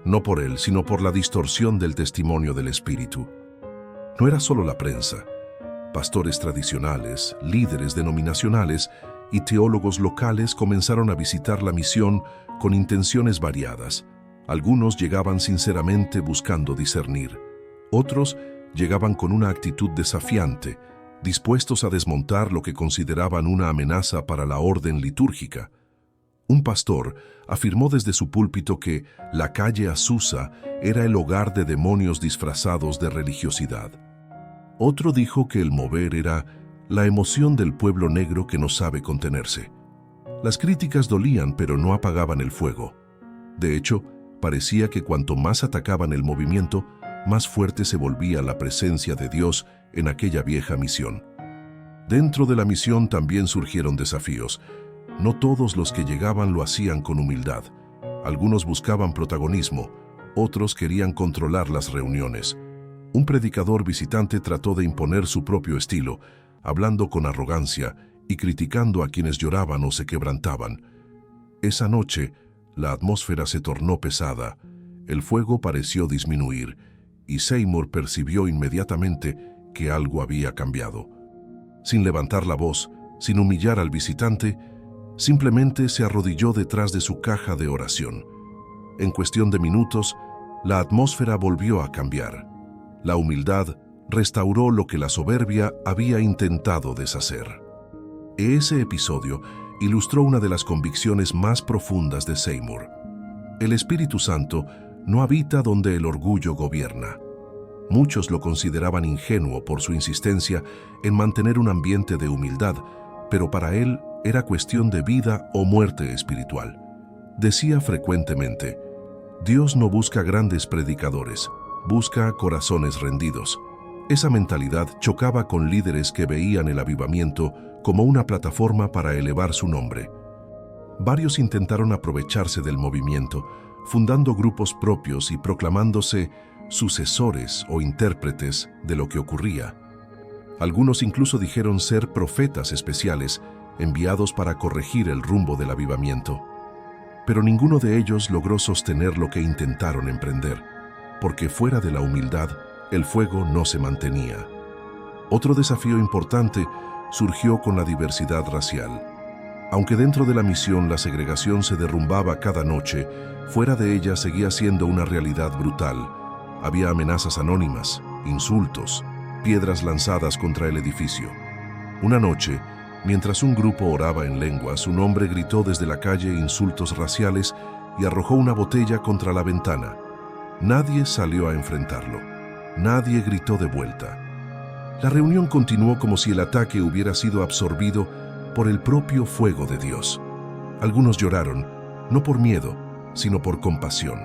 No por él, sino por la distorsión del testimonio del espíritu. No era solo la prensa. Pastores tradicionales, líderes denominacionales y teólogos locales comenzaron a visitar la misión con intenciones variadas. Algunos llegaban sinceramente buscando discernir. Otros llegaban con una actitud desafiante, dispuestos a desmontar lo que consideraban una amenaza para la orden litúrgica. Un pastor afirmó desde su púlpito que la calle Azusa era el hogar de demonios disfrazados de religiosidad. Otro dijo que el mover era la emoción del pueblo negro que no sabe contenerse. Las críticas dolían, pero no apagaban el fuego. De hecho, parecía que cuanto más atacaban el movimiento, más fuerte se volvía la presencia de Dios en aquella vieja misión. Dentro de la misión también surgieron desafíos. No todos los que llegaban lo hacían con humildad. Algunos buscaban protagonismo, otros querían controlar las reuniones. Un predicador visitante trató de imponer su propio estilo, hablando con arrogancia y criticando a quienes lloraban o se quebrantaban. Esa noche, la atmósfera se tornó pesada, el fuego pareció disminuir, y Seymour percibió inmediatamente que algo había cambiado. Sin levantar la voz, sin humillar al visitante, simplemente se arrodilló detrás de su caja de oración. En cuestión de minutos, la atmósfera volvió a cambiar. La humildad restauró lo que la soberbia había intentado deshacer. Ese episodio ilustró una de las convicciones más profundas de Seymour. El Espíritu Santo no habita donde el orgullo gobierna. Muchos lo consideraban ingenuo por su insistencia en mantener un ambiente de humildad, pero para él era cuestión de vida o muerte espiritual. Decía frecuentemente, Dios no busca grandes predicadores, busca corazones rendidos. Esa mentalidad chocaba con líderes que veían el avivamiento como una plataforma para elevar su nombre. Varios intentaron aprovecharse del movimiento, fundando grupos propios y proclamándose sucesores o intérpretes de lo que ocurría. Algunos incluso dijeron ser profetas especiales, enviados para corregir el rumbo del avivamiento. Pero ninguno de ellos logró sostener lo que intentaron emprender, porque fuera de la humildad, el fuego no se mantenía. Otro desafío importante surgió con la diversidad racial. Aunque dentro de la misión la segregación se derrumbaba cada noche, fuera de ella seguía siendo una realidad brutal. Había amenazas anónimas, insultos, piedras lanzadas contra el edificio. Una noche, mientras un grupo oraba en lenguas, un hombre gritó desde la calle insultos raciales y arrojó una botella contra la ventana. Nadie salió a enfrentarlo. Nadie gritó de vuelta. La reunión continuó como si el ataque hubiera sido absorbido por el propio fuego de Dios. Algunos lloraron, no por miedo, sino por compasión.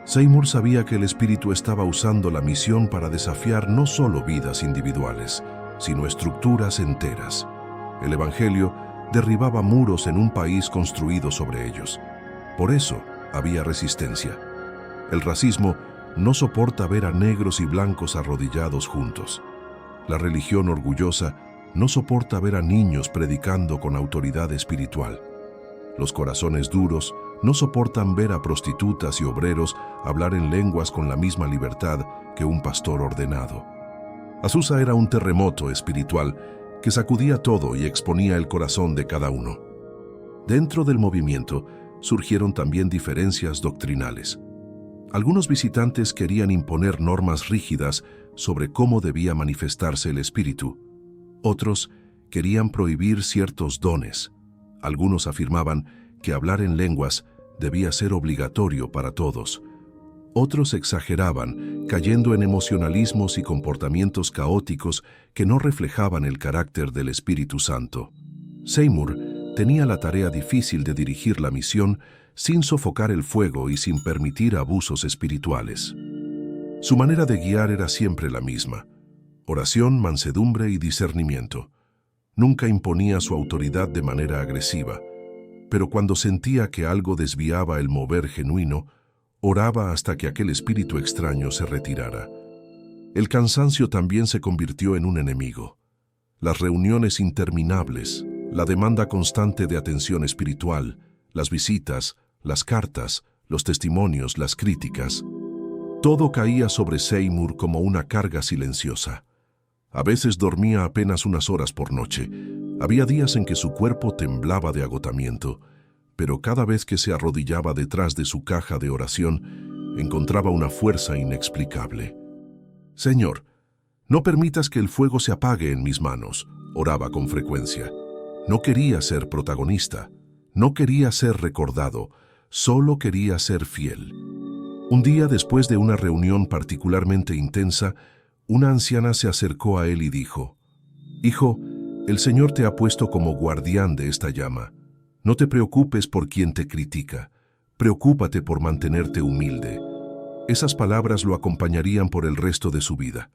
Seymour sabía que el Espíritu estaba usando la misión para desafiar no solo vidas individuales, sino estructuras enteras. El Evangelio derribaba muros en un país construido sobre ellos. Por eso había resistencia. El racismo no soporta ver a negros y blancos arrodillados juntos. La religión orgullosa no soporta ver a niños predicando con autoridad espiritual. Los corazones duros no soportan ver a prostitutas y obreros hablar en lenguas con la misma libertad que un pastor ordenado. Azusa era un terremoto espiritual que sacudía todo y exponía el corazón de cada uno. Dentro del movimiento surgieron también diferencias doctrinales. Algunos visitantes querían imponer normas rígidas sobre cómo debía manifestarse el Espíritu. Otros querían prohibir ciertos dones. Algunos afirmaban que hablar en lenguas debía ser obligatorio para todos. Otros exageraban, cayendo en emocionalismos y comportamientos caóticos que no reflejaban el carácter del Espíritu Santo. Seymour tenía la tarea difícil de dirigir la misión sin sofocar el fuego y sin permitir abusos espirituales. Su manera de guiar era siempre la misma: oración, mansedumbre y discernimiento. Nunca imponía su autoridad de manera agresiva, pero cuando sentía que algo desviaba el mover genuino, oraba hasta que aquel espíritu extraño se retirara. El cansancio también se convirtió en un enemigo. las reuniones interminables, la demanda constante de atención espiritual, las visitas, las cartas, los testimonios, las críticas. Todo caía sobre Seymour como una carga silenciosa. A veces dormía apenas unas horas por noche. Había días en que su cuerpo temblaba de agotamiento, pero cada vez que se arrodillaba detrás de su caja de oración, encontraba una fuerza inexplicable. «Señor, no permitas que el fuego se apague en mis manos», oraba con frecuencia. No quería ser protagonista, no quería ser recordado, solo quería ser fiel. Un día, después de una reunión particularmente intensa, una anciana se acercó a él y dijo: «Hijo, el Señor te ha puesto como guardián de esta llama. No te preocupes por quien te critica, preocúpate por mantenerte humilde». Esas palabras lo acompañarían por el resto de su vida.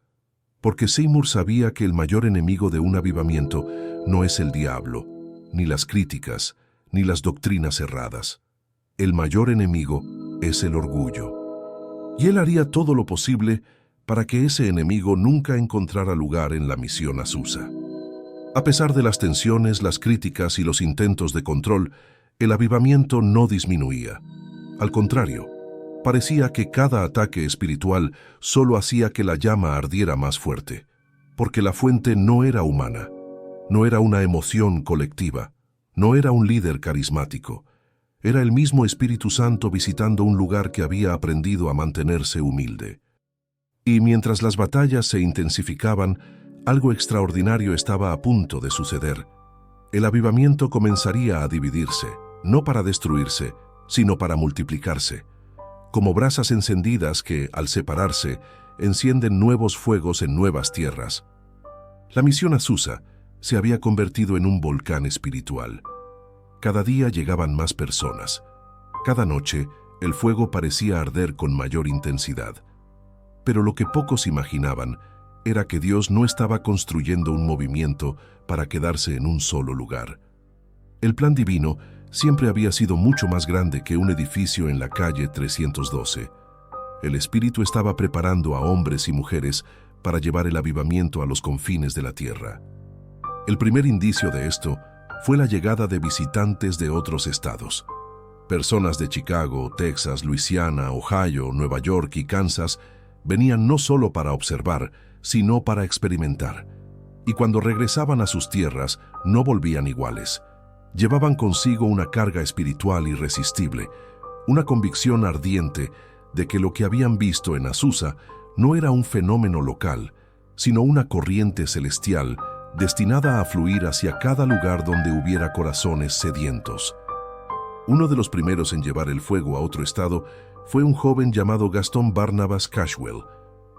Porque Seymour sabía que el mayor enemigo de un avivamiento no es el diablo, ni las críticas, ni las doctrinas erradas. El mayor enemigo es el orgullo. Y él haría todo lo posible para que ese enemigo nunca encontrara lugar en la misión Azusa. A pesar de las tensiones, las críticas y los intentos de control, el avivamiento no disminuía. Al contrario, parecía que cada ataque espiritual solo hacía que la llama ardiera más fuerte, porque la fuente no era humana, no era una emoción colectiva, no era un líder carismático. Era el mismo Espíritu Santo visitando un lugar que había aprendido a mantenerse humilde. Y mientras las batallas se intensificaban, algo extraordinario estaba a punto de suceder. El avivamiento comenzaría a dividirse, no para destruirse, sino para multiplicarse, como brasas encendidas que, al separarse, encienden nuevos fuegos en nuevas tierras. La misión Azusa se había convertido en un volcán espiritual. Cada día llegaban más personas. Cada noche, el fuego parecía arder con mayor intensidad. Pero lo que pocos imaginaban era que Dios no estaba construyendo un movimiento para quedarse en un solo lugar. El plan divino siempre había sido mucho más grande que un edificio en la calle 312. El Espíritu estaba preparando a hombres y mujeres para llevar el avivamiento a los confines de la tierra. El primer indicio de esto fue la llegada de visitantes de otros estados. Personas de Chicago, Texas, Luisiana, Ohio, Nueva York y Kansas venían no solo para observar, sino para experimentar. Y cuando regresaban a sus tierras, no volvían iguales. Llevaban consigo una carga espiritual irresistible, una convicción ardiente de que lo que habían visto en Azusa no era un fenómeno local, sino una corriente celestial destinada a fluir hacia cada lugar donde hubiera corazones sedientos. Uno de los primeros en llevar el fuego a otro estado fue un joven llamado Gastón Barnabas Cashwell,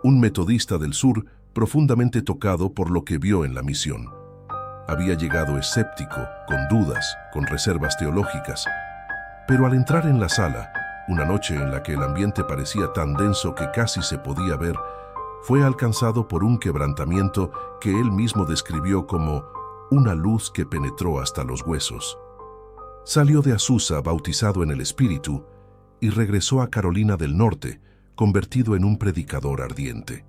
un metodista del sur profundamente tocado por lo que vio en la misión. Había llegado escéptico, con dudas, con reservas teológicas. Pero al entrar en la sala, una noche en la que el ambiente parecía tan denso que casi se podía ver, fue alcanzado por un quebrantamiento que él mismo describió como una luz que penetró hasta los huesos. Salió de Azusa bautizado en el Espíritu y regresó a Carolina del Norte, convertido en un predicador ardiente.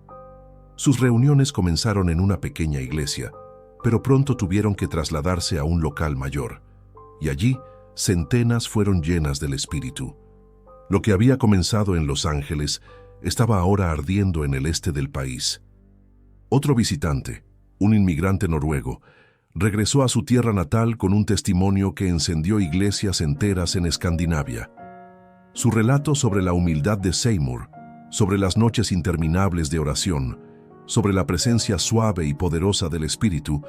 Sus reuniones comenzaron en una pequeña iglesia, pero pronto tuvieron que trasladarse a un local mayor, y allí centenas fueron llenas del Espíritu. Lo que había comenzado en Los Ángeles estaba ahora ardiendo en el este del país. Otro visitante, un inmigrante noruego, regresó a su tierra natal con un testimonio que encendió iglesias enteras en Escandinavia. Su relato sobre la humildad de Seymour, sobre las noches interminables de oración, sobre la presencia suave y poderosa del Espíritu,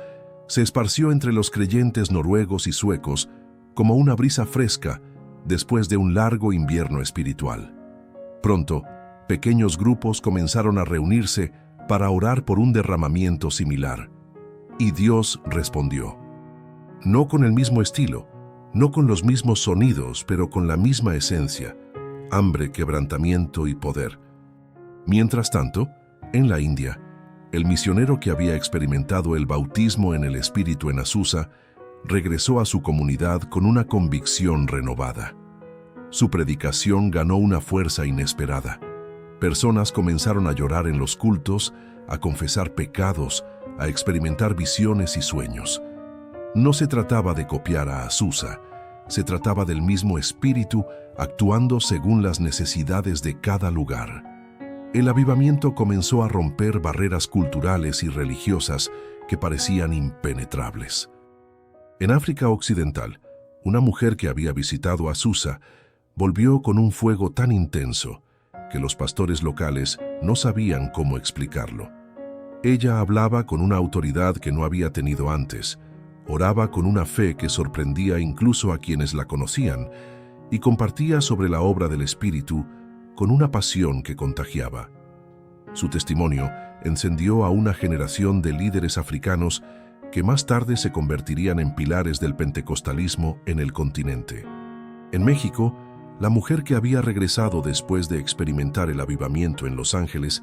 se esparció entre los creyentes noruegos y suecos como una brisa fresca después de un largo invierno espiritual. Pronto, pequeños grupos comenzaron a reunirse para orar por un derramamiento similar. Y Dios respondió. No con el mismo estilo, no con los mismos sonidos, pero con la misma esencia: hambre, quebrantamiento y poder. Mientras tanto, en la India, el misionero que había experimentado el bautismo en el Espíritu en Azusa regresó a su comunidad con una convicción renovada. Su predicación ganó una fuerza inesperada. Personas comenzaron a llorar en los cultos, a confesar pecados, a experimentar visiones y sueños. No se trataba de copiar a Azusa, se trataba del mismo espíritu actuando según las necesidades de cada lugar. El avivamiento comenzó a romper barreras culturales y religiosas que parecían impenetrables. En África Occidental, una mujer que había visitado a Azusa volvió con un fuego tan intenso que los pastores locales no sabían cómo explicarlo. Ella hablaba con una autoridad que no había tenido antes, oraba con una fe que sorprendía incluso a quienes la conocían y compartía sobre la obra del Espíritu con una pasión que contagiaba. Su testimonio encendió a una generación de líderes africanos que más tarde se convertirían en pilares del pentecostalismo en el continente. En México, la mujer que había regresado después de experimentar el avivamiento en Los Ángeles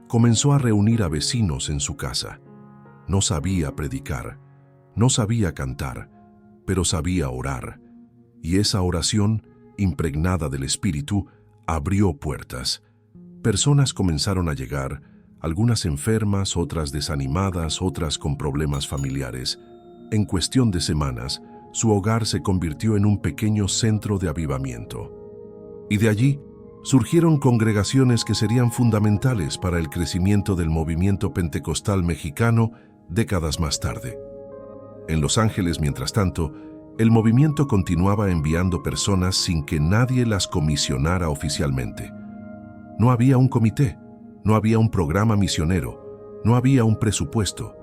comenzó a reunir a vecinos en su casa. No sabía predicar, no sabía cantar, pero sabía orar. Y esa oración, impregnada del Espíritu, abrió puertas. Personas comenzaron a llegar, algunas enfermas, otras desanimadas, otras con problemas familiares. En cuestión de semanas, su hogar se convirtió en un pequeño centro de avivamiento. Y de allí surgieron congregaciones que serían fundamentales para el crecimiento del movimiento pentecostal mexicano décadas más tarde. En Los Ángeles, mientras tanto, el movimiento continuaba enviando personas sin que nadie las comisionara oficialmente. No había un comité, no había un programa misionero, no había un presupuesto.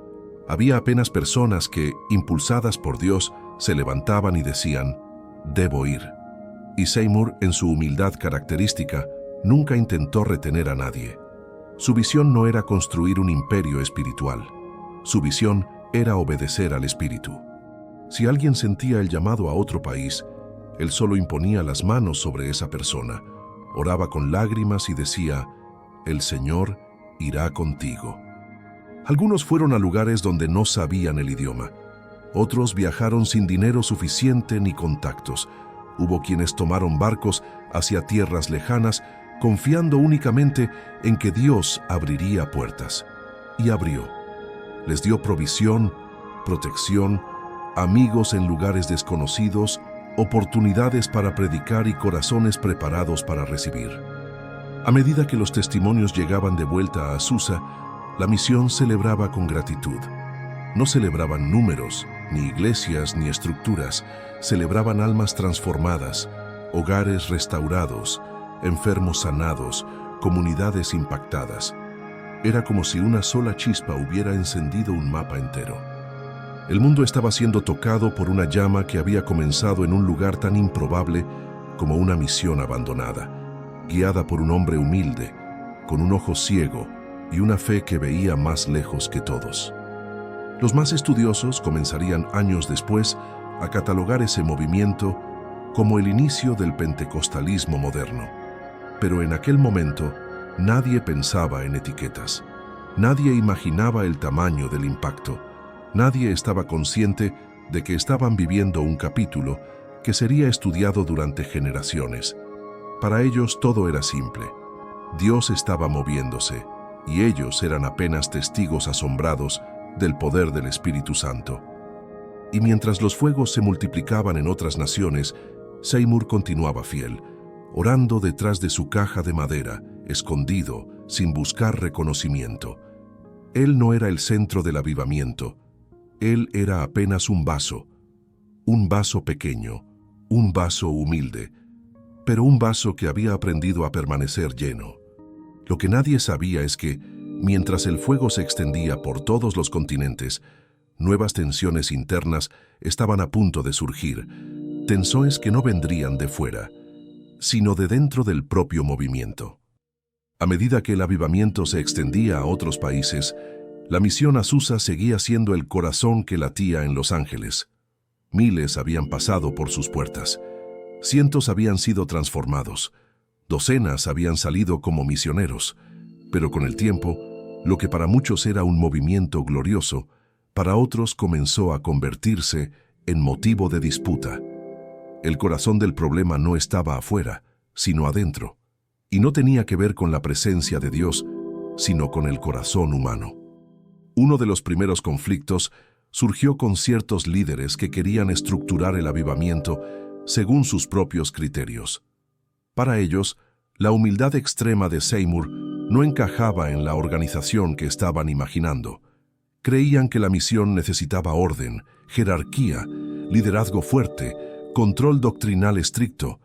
Había apenas personas que, impulsadas por Dios, se levantaban y decían, «Debo ir». Y Seymour, en su humildad característica, nunca intentó retener a nadie. Su visión no era construir un imperio espiritual. Su visión era obedecer al Espíritu. Si alguien sentía el llamado a otro país, él solo imponía las manos sobre esa persona, oraba con lágrimas y decía, «El Señor irá contigo». Algunos fueron a lugares donde no sabían el idioma. Otros viajaron sin dinero suficiente ni contactos. Hubo quienes tomaron barcos hacia tierras lejanas, confiando únicamente en que Dios abriría puertas. Y abrió. Les dio provisión, protección, amigos en lugares desconocidos, oportunidades para predicar y corazones preparados para recibir. A medida que los testimonios llegaban de vuelta a Azusa, la misión celebraba con gratitud. No celebraban números, ni iglesias, ni estructuras. Celebraban almas transformadas, hogares restaurados, enfermos sanados, comunidades impactadas. Era como si una sola chispa hubiera encendido un mapa entero. El mundo estaba siendo tocado por una llama que había comenzado en un lugar tan improbable como una misión abandonada, guiada por un hombre humilde, con un ojo ciego y una fe que veía más lejos que todos. Los más estudiosos comenzarían años después a catalogar ese movimiento como el inicio del pentecostalismo moderno. Pero en aquel momento nadie pensaba en etiquetas. Nadie imaginaba el tamaño del impacto. Nadie estaba consciente de que estaban viviendo un capítulo que sería estudiado durante generaciones. Para ellos todo era simple. Dios estaba moviéndose y ellos eran apenas testigos asombrados del poder del Espíritu Santo. Y mientras los fuegos se multiplicaban en otras naciones, Seymour continuaba fiel, orando detrás de su caja de madera, escondido, sin buscar reconocimiento. Él no era el centro del avivamiento. Él era apenas un vaso pequeño, un vaso humilde, pero un vaso que había aprendido a permanecer lleno. Lo que nadie sabía es que, mientras el fuego se extendía por todos los continentes, nuevas tensiones internas estaban a punto de surgir, tensiones que no vendrían de fuera, sino de dentro del propio movimiento. A medida que el avivamiento se extendía a otros países, la misión Azusa seguía siendo el corazón que latía en Los Ángeles. Miles habían pasado por sus puertas, cientos habían sido transformados, docenas habían salido como misioneros, pero con el tiempo, lo que para muchos era un movimiento glorioso, para otros comenzó a convertirse en motivo de disputa. El corazón del problema no estaba afuera, sino adentro, y no tenía que ver con la presencia de Dios, sino con el corazón humano. Uno de los primeros conflictos surgió con ciertos líderes que querían estructurar el avivamiento según sus propios criterios. Para ellos, la humildad extrema de Seymour no encajaba en la organización que estaban imaginando. Creían que la misión necesitaba orden, jerarquía, liderazgo fuerte, control doctrinal estricto,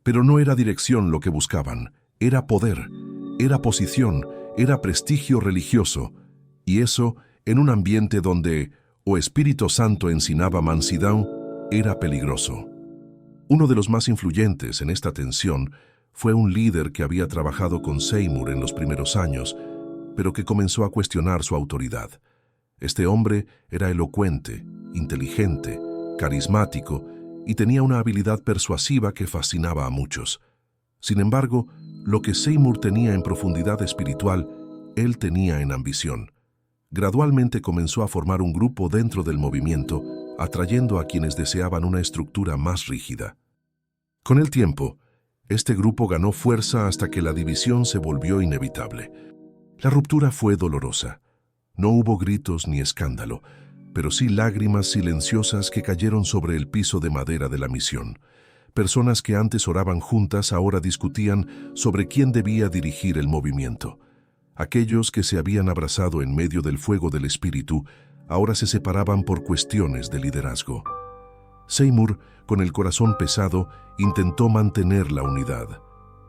pero no era dirección lo que buscaban, era poder, era posición, era prestigio religioso, y eso en un ambiente donde o Espíritu Santo ensinaba mansidão era peligroso. Uno de los más influyentes en esta tensión fue un líder que había trabajado con Seymour en los primeros años, pero que comenzó a cuestionar su autoridad. Este hombre era elocuente, inteligente, carismático y tenía una habilidad persuasiva que fascinaba a muchos. Sin embargo, lo que Seymour tenía en profundidad espiritual, él tenía en ambición. Gradualmente comenzó a formar un grupo dentro del movimiento, atrayendo a quienes deseaban una estructura más rígida. Con el tiempo, este grupo ganó fuerza hasta que la división se volvió inevitable. La ruptura fue dolorosa. No hubo gritos ni escándalo, pero sí lágrimas silenciosas que cayeron sobre el piso de madera de la misión. Personas que antes oraban juntas ahora discutían sobre quién debía dirigir el movimiento. Aquellos que se habían abrazado en medio del fuego del Espíritu ahora se separaban por cuestiones de liderazgo. Seymour, con el corazón pesado, intentó mantener la unidad.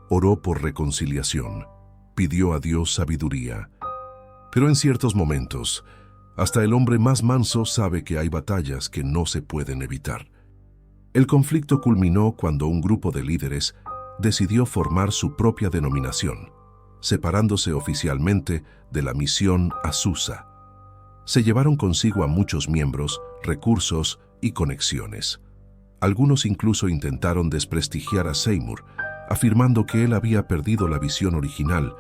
Oró por reconciliación. Pidió a Dios sabiduría. Pero en ciertos momentos, hasta el hombre más manso sabe que hay batallas que no se pueden evitar. El conflicto culminó cuando un grupo de líderes decidió formar su propia denominación, separándose oficialmente de la misión Azusa. Se llevaron consigo a muchos miembros, recursos y conexiones. Algunos incluso intentaron desprestigiar a Seymour, afirmando que él había perdido la visión original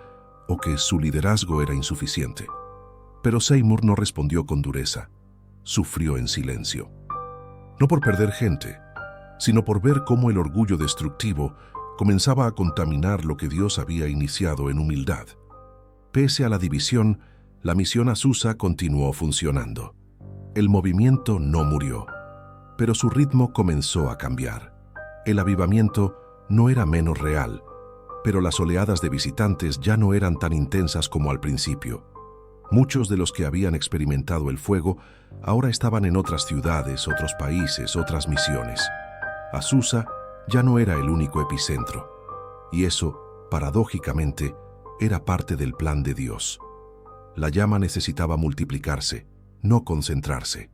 o que su liderazgo era insuficiente. Pero Seymour no respondió con dureza. Sufrió en silencio. No por perder gente, sino por ver cómo el orgullo destructivo comenzaba a contaminar lo que Dios había iniciado en humildad. Pese a la división, la misión Azusa continuó funcionando. El movimiento no murió, pero su ritmo comenzó a cambiar. El avivamiento no era menos real, pero las oleadas de visitantes ya no eran tan intensas como al principio. Muchos de los que habían experimentado el fuego ahora estaban en otras ciudades, otros países, otras misiones. Azusa ya no era el único epicentro, y eso, paradójicamente, era parte del plan de Dios. La llama necesitaba multiplicarse, no concentrarse.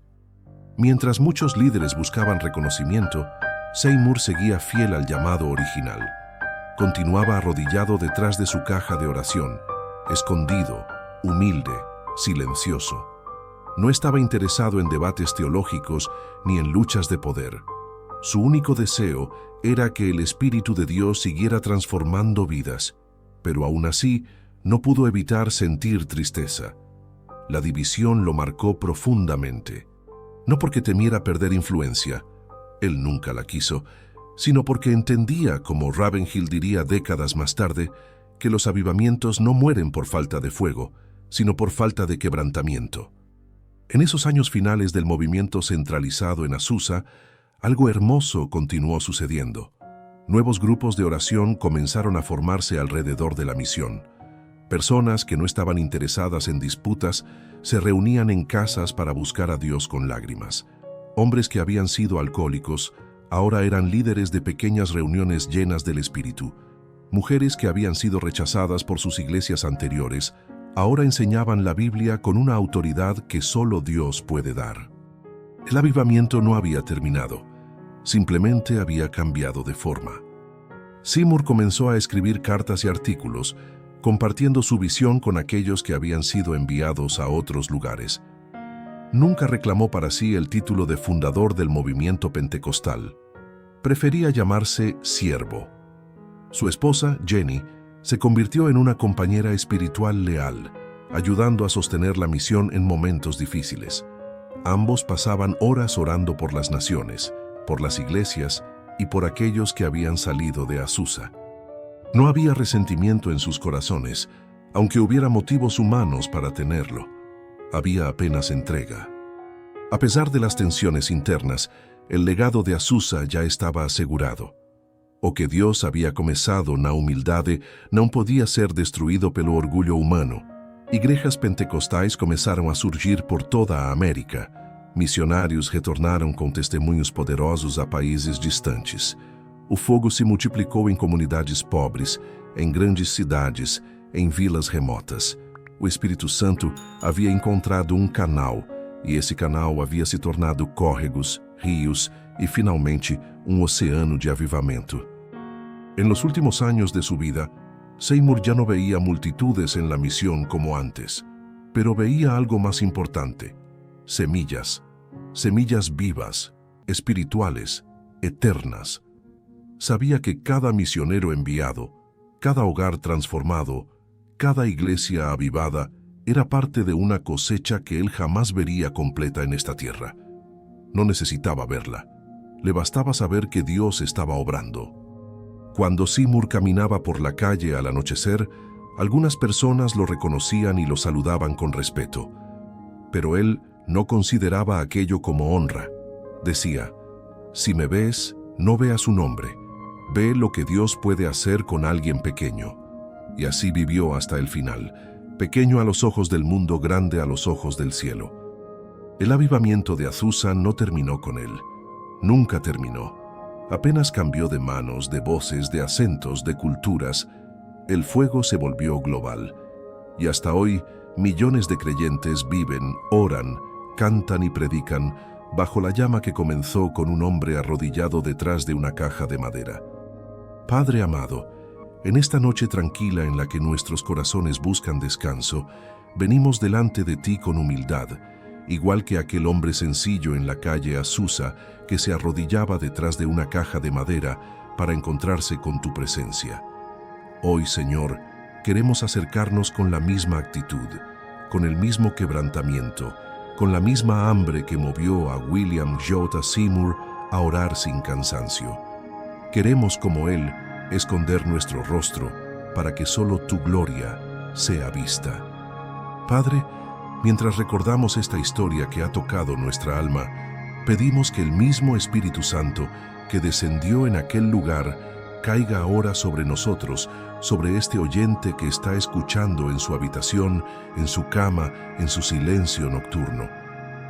Mientras muchos líderes buscaban reconocimiento, Seymour seguía fiel al llamado original. Continuaba arrodillado detrás de su caja de oración, escondido, humilde, silencioso. No estaba interesado en debates teológicos ni en luchas de poder. Su único deseo era que el Espíritu de Dios siguiera transformando vidas, pero aún así no pudo evitar sentir tristeza. La división lo marcó profundamente, no porque temiera perder influencia, él nunca la quiso, sino porque entendía, como Ravenhill diría décadas más tarde, que los avivamientos no mueren por falta de fuego, sino por falta de quebrantamiento. En esos años finales del movimiento centralizado en Azusa, algo hermoso continuó sucediendo. Nuevos grupos de oración comenzaron a formarse alrededor de la misión. Personas que no estaban interesadas en disputas se reunían en casas para buscar a Dios con lágrimas. Hombres que habían sido alcohólicos ahora eran líderes de pequeñas reuniones llenas del Espíritu. Mujeres que habían sido rechazadas por sus iglesias anteriores ahora enseñaban la Biblia con una autoridad que solo Dios puede dar. El avivamiento no había terminado, simplemente había cambiado de forma. Seymour comenzó a escribir cartas y artículos, compartiendo su visión con aquellos que habían sido enviados a otros lugares. Nunca reclamó para sí el título de fundador del movimiento pentecostal. Prefería llamarse siervo. Su esposa, Jenny, se convirtió en una compañera espiritual leal, ayudando a sostener la misión en momentos difíciles. Ambos pasaban horas orando por las naciones, por las iglesias y por aquellos que habían salido de Azusa. No había resentimiento en sus corazones, aunque hubiera motivos humanos para tenerlo. había apenas entrega. A pesar de las tensiones internas, el legado de Azusa já estava assegurado. O que Deus havia começado na humildade não podia ser destruído pelo orgulho humano. Igrejas pentecostais começaram a surgir por toda a América. Missionários retornaram com testemunhos poderosos a países distantes. O fogo se multiplicou em comunidades pobres, em grandes cidades, em vilas remotas. O Espírito Santo havia encontrado um canal, e esse canal havia se tornado córregos, rios e, finalmente, um oceano de avivamento. En los últimos años de su vida, Seymour ya no veía multitudes en la misión como antes, pero veía algo más importante: semillas, semillas vivas, espirituales, eternas. Sabía que cada misionero enviado, cada hogar transformado, cada iglesia avivada, era parte de una cosecha que él jamás vería completa en esta tierra. No necesitaba verla, le bastaba saber que Dios estaba obrando. Cuando Seymour caminaba por la calle al anochecer, algunas personas lo reconocían y lo saludaban con respeto. Pero él no consideraba aquello como honra. Decía: si me ves, no veas un hombre, ve lo que Dios puede hacer con alguien pequeño. Y así vivió hasta el final, pequeño a los ojos del mundo, grande a los ojos del cielo. El avivamiento de Azusa no terminó con él. Nunca terminó. Apenas cambió de manos, de voces, de acentos, de culturas. El fuego se volvió global. Y hasta hoy, millones de creyentes viven, oran, cantan y predican bajo la llama que comenzó con un hombre arrodillado detrás de una caja de madera. Padre amado, en esta noche tranquila en la que nuestros corazones buscan descanso, venimos delante de ti con humildad, igual que aquel hombre sencillo en la calle Azusa que se arrodillaba detrás de una caja de madera para encontrarse con tu presencia. Hoy, Señor, queremos acercarnos con la misma actitud, con el mismo quebrantamiento, con la misma hambre que movió a William J. Seymour a orar sin cansancio. Queremos, como él, esconder nuestro rostro para que solo tu gloria sea vista. Padre, mientras recordamos esta historia que ha tocado nuestra alma, pedimos que el mismo Espíritu Santo que descendió en aquel lugar caiga ahora sobre nosotros, sobre este oyente que está escuchando en su habitación, en su cama, en su silencio nocturno.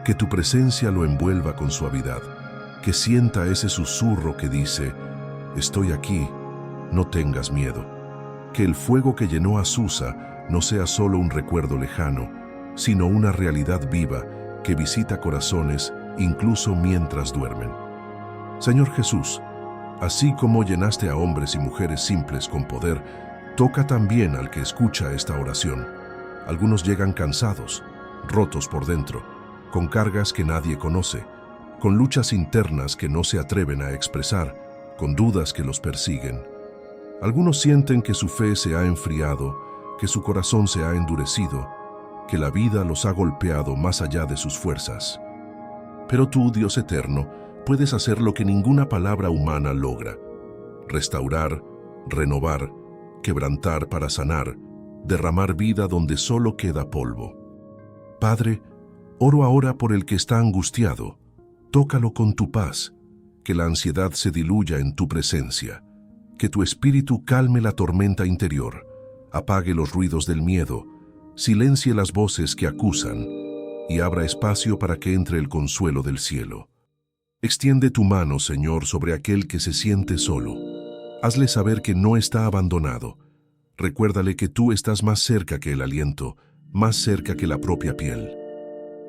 Que tu presencia lo envuelva con suavidad, que sienta ese susurro que dice: estoy aquí, no tengas miedo. Que el fuego que llenó a Azusa no sea solo un recuerdo lejano, sino una realidad viva que visita corazones incluso mientras duermen. Señor Jesús, así como llenaste a hombres y mujeres simples con poder, toca también al que escucha esta oración. Algunos llegan cansados, rotos por dentro, con cargas que nadie conoce, con luchas internas que no se atreven a expresar, con dudas que los persiguen. Algunos sienten que su fe se ha enfriado, que su corazón se ha endurecido, que la vida los ha golpeado más allá de sus fuerzas. Pero tú, Dios eterno, puedes hacer lo que ninguna palabra humana logra: restaurar, renovar, quebrantar para sanar, derramar vida donde solo queda polvo. Padre, oro ahora por el que está angustiado. Tócalo con tu paz, que la ansiedad se diluya en tu presencia, que tu espíritu calme la tormenta interior, apague los ruidos del miedo, silencie las voces que acusan y abra espacio para que entre el consuelo del cielo. Extiende tu mano, Señor, sobre aquel que se siente solo. Hazle saber que no está abandonado. Recuérdale que tú estás más cerca que el aliento, más cerca que la propia piel.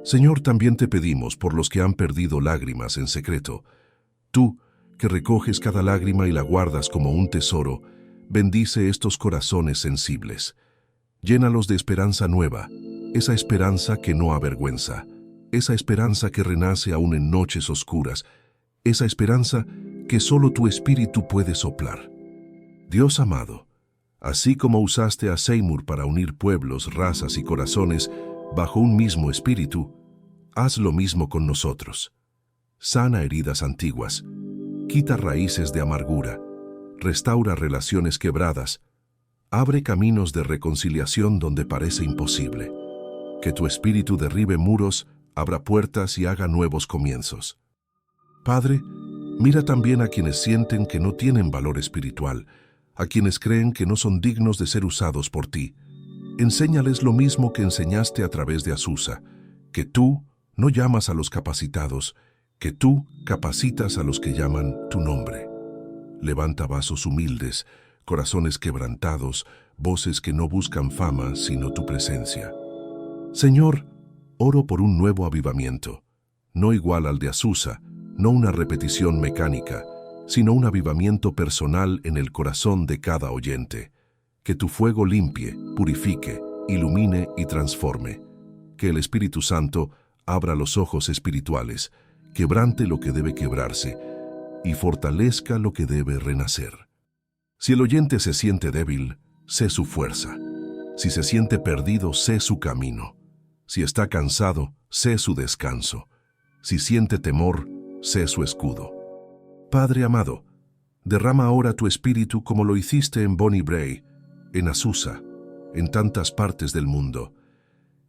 Señor, también te pedimos por los que han perdido lágrimas en secreto. Tú, que recoges cada lágrima y la guardas como un tesoro, bendice estos corazones sensibles. Llénalos de esperanza nueva, esa esperanza que no avergüenza, esa esperanza que renace aún en noches oscuras, esa esperanza que solo tu espíritu puede soplar. Dios amado, así como usaste a Seymour para unir pueblos, razas y corazones bajo un mismo espíritu, haz lo mismo con nosotros. Sana heridas antiguas, quita raíces de amargura, restaura relaciones quebradas, abre caminos de reconciliación donde parece imposible. Que tu espíritu derribe muros, abra puertas y haga nuevos comienzos. Padre, mira también a quienes sienten que no tienen valor espiritual, a quienes creen que no son dignos de ser usados por ti. Enséñales lo mismo que enseñaste a través de Azusa, que tú no llamas a los capacitados, que tú capacitas a los que llaman tu nombre. Levanta vasos humildes, corazones quebrantados, voces que no buscan fama sino tu presencia. Señor, oro por un nuevo avivamiento, no igual al de Azusa, no una repetición mecánica, sino un avivamiento personal en el corazón de cada oyente. Que tu fuego limpie, purifique, ilumine y transforme. Que el Espíritu Santo abra los ojos espirituales, quebrante lo que debe quebrarse y fortalezca lo que debe renacer. Si el oyente se siente débil, sé su fuerza. Si se siente perdido, sé su camino. Si está cansado, sé su descanso. Si siente temor, sé su escudo. Padre amado, derrama ahora tu espíritu como lo hiciste en Bonnie Brae, en Azusa, en tantas partes del mundo.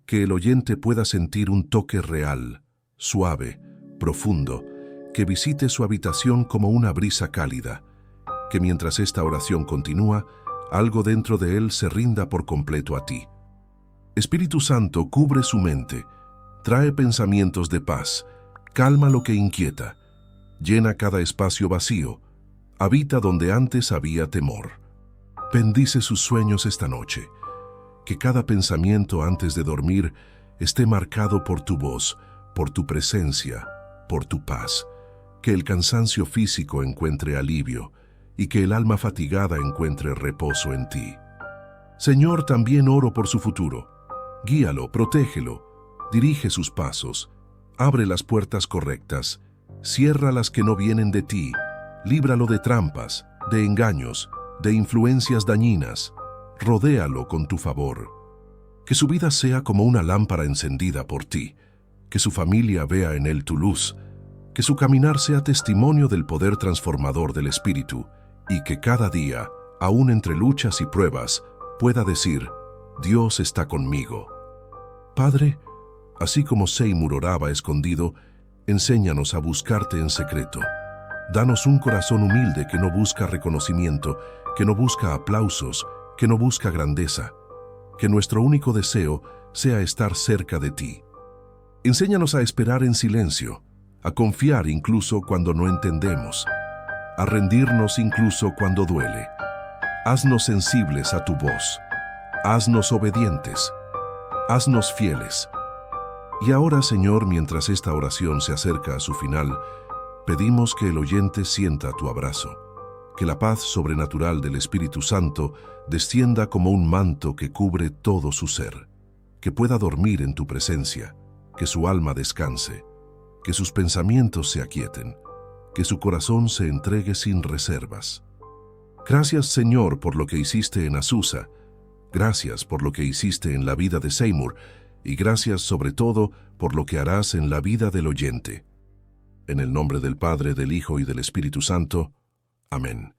Que el oyente pueda sentir un toque real, suave, profundo, que visite su habitación como una brisa cálida. Que mientras esta oración continúa, algo dentro de él se rinda por completo a ti. Espíritu Santo, cubre su mente, trae pensamientos de paz, calma lo que inquieta, llena cada espacio vacío, habita donde antes había temor. Bendice sus sueños esta noche, que cada pensamiento antes de dormir esté marcado por tu voz, por tu presencia, por tu paz, que el cansancio físico encuentre alivio y que el alma fatigada encuentre reposo en ti. Señor, también oro por su futuro. Guíalo, protégelo, dirige sus pasos, abre las puertas correctas, cierra las que no vienen de ti, líbralo de trampas, de engaños, de influencias dañinas, rodéalo con tu favor. Que su vida sea como una lámpara encendida por ti, que su familia vea en él tu luz, que su caminar sea testimonio del poder transformador del Espíritu y que cada día, aún entre luchas y pruebas, pueda decir, Dios está conmigo. Padre, así como Seymour oraba escondido, enséñanos a buscarte en secreto. Danos un corazón humilde que no busca reconocimiento, que no busca aplausos, que no busca grandeza. Que nuestro único deseo sea estar cerca de ti. Enséñanos a esperar en silencio, a confiar incluso cuando no entendemos, a rendirnos incluso cuando duele. Haznos sensibles a tu voz. Haznos obedientes. Haznos fieles. Y ahora, Señor, mientras esta oración se acerca a su final, pedimos que el oyente sienta tu abrazo, que la paz sobrenatural del Espíritu Santo descienda como un manto que cubre todo su ser, que pueda dormir en tu presencia, que su alma descanse, que sus pensamientos se aquieten, que su corazón se entregue sin reservas. Gracias, Señor, por lo que hiciste en Azusa, gracias por lo que hiciste en la vida de Seymour, y gracias sobre todo por lo que harás en la vida del oyente. En el nombre del Padre, del Hijo y del Espíritu Santo. Amén.